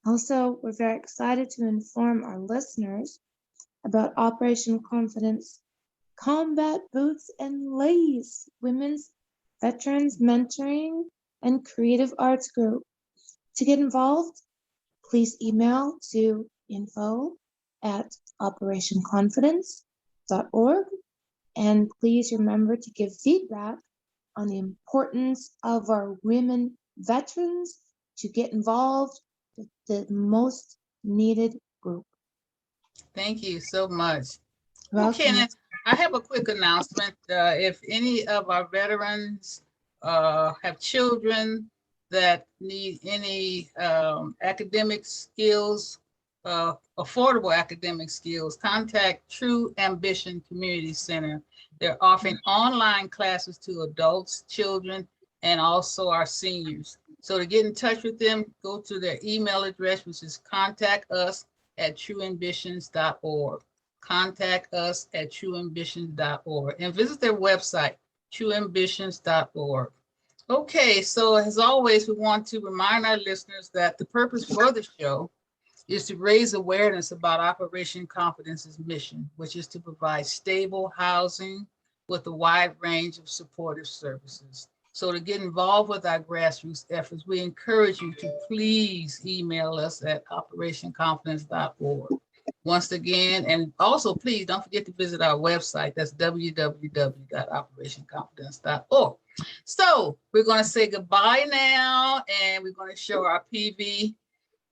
D: Also, we're very excited to inform our listeners about Operation Confidence Combat Boots and Lace, Women's Veterans Mentoring and Creative Arts Group. To get involved, please email to info@operationconfidence.org, and please remember to give feedback on the importance of our women veterans to get involved with the most needed group.
B: Thank you so much.
D: Welcome.
B: Okay, I have a quick announcement. If any of our veterans have children that need any academic skills, affordable academic skills, contact True Ambition Community Center. They're offering online classes to adults, children, and also our seniors. So to get in touch with them, go to their email address, which is contactus@trueambitions.org. Contact us at trueambitions.org and visit their website, trueambitions.org. Okay, so as always, we want to remind our listeners that the purpose for the show is to raise awareness about Operation Confidence's mission, which is to provide stable housing with a wide range of supportive services. So to get involved with our grassroots efforts, we encourage you to please email us at operationconfidence.org. Once again, and also please don't forget to visit our website. That's www.operationconfidence.org. So we're going to say goodbye now, and we're going to show our PV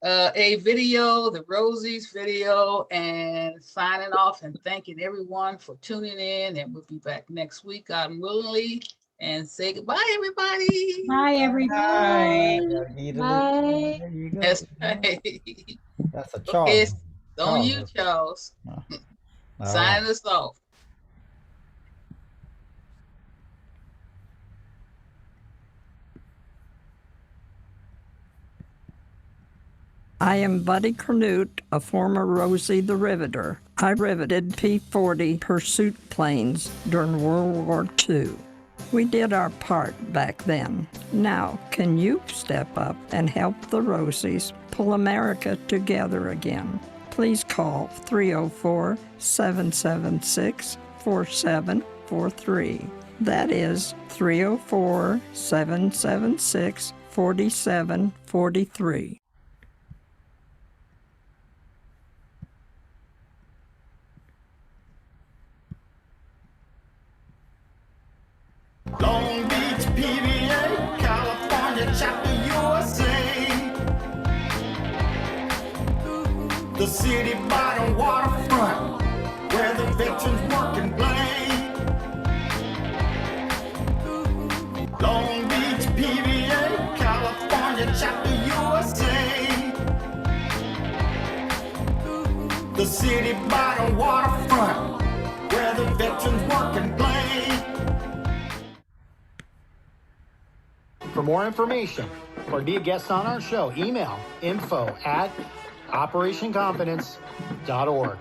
B: a video, the Rosie's video, and signing off and thanking everyone for tuning in. And we'll be back next week, God willingly, and say goodbye, everybody.
J: Bye, everybody.
D: Bye.
C: There you go.
B: That's right.
C: That's a
B: Okay,
C: Charles.
B: it's on you, Charles.
C: All right.
B: Signing us off.
M: I am Buddy Canute, a former Rosie the Riveter. I riveted P-40 pursuit planes during World War II. We did our part back then. Now, can you step up and help the Rosies pull America together again? Please call 304-776-4743. That is 304-776-4743.
L: Long Beach, PVA, California chapter USA. The city by the waterfront, where the veterans work and play. Long Beach, PVA, California chapter USA. The city by the waterfront, where the veterans work and play.
A: For more information or to be a guest on our show, email info@operationconfidence.org.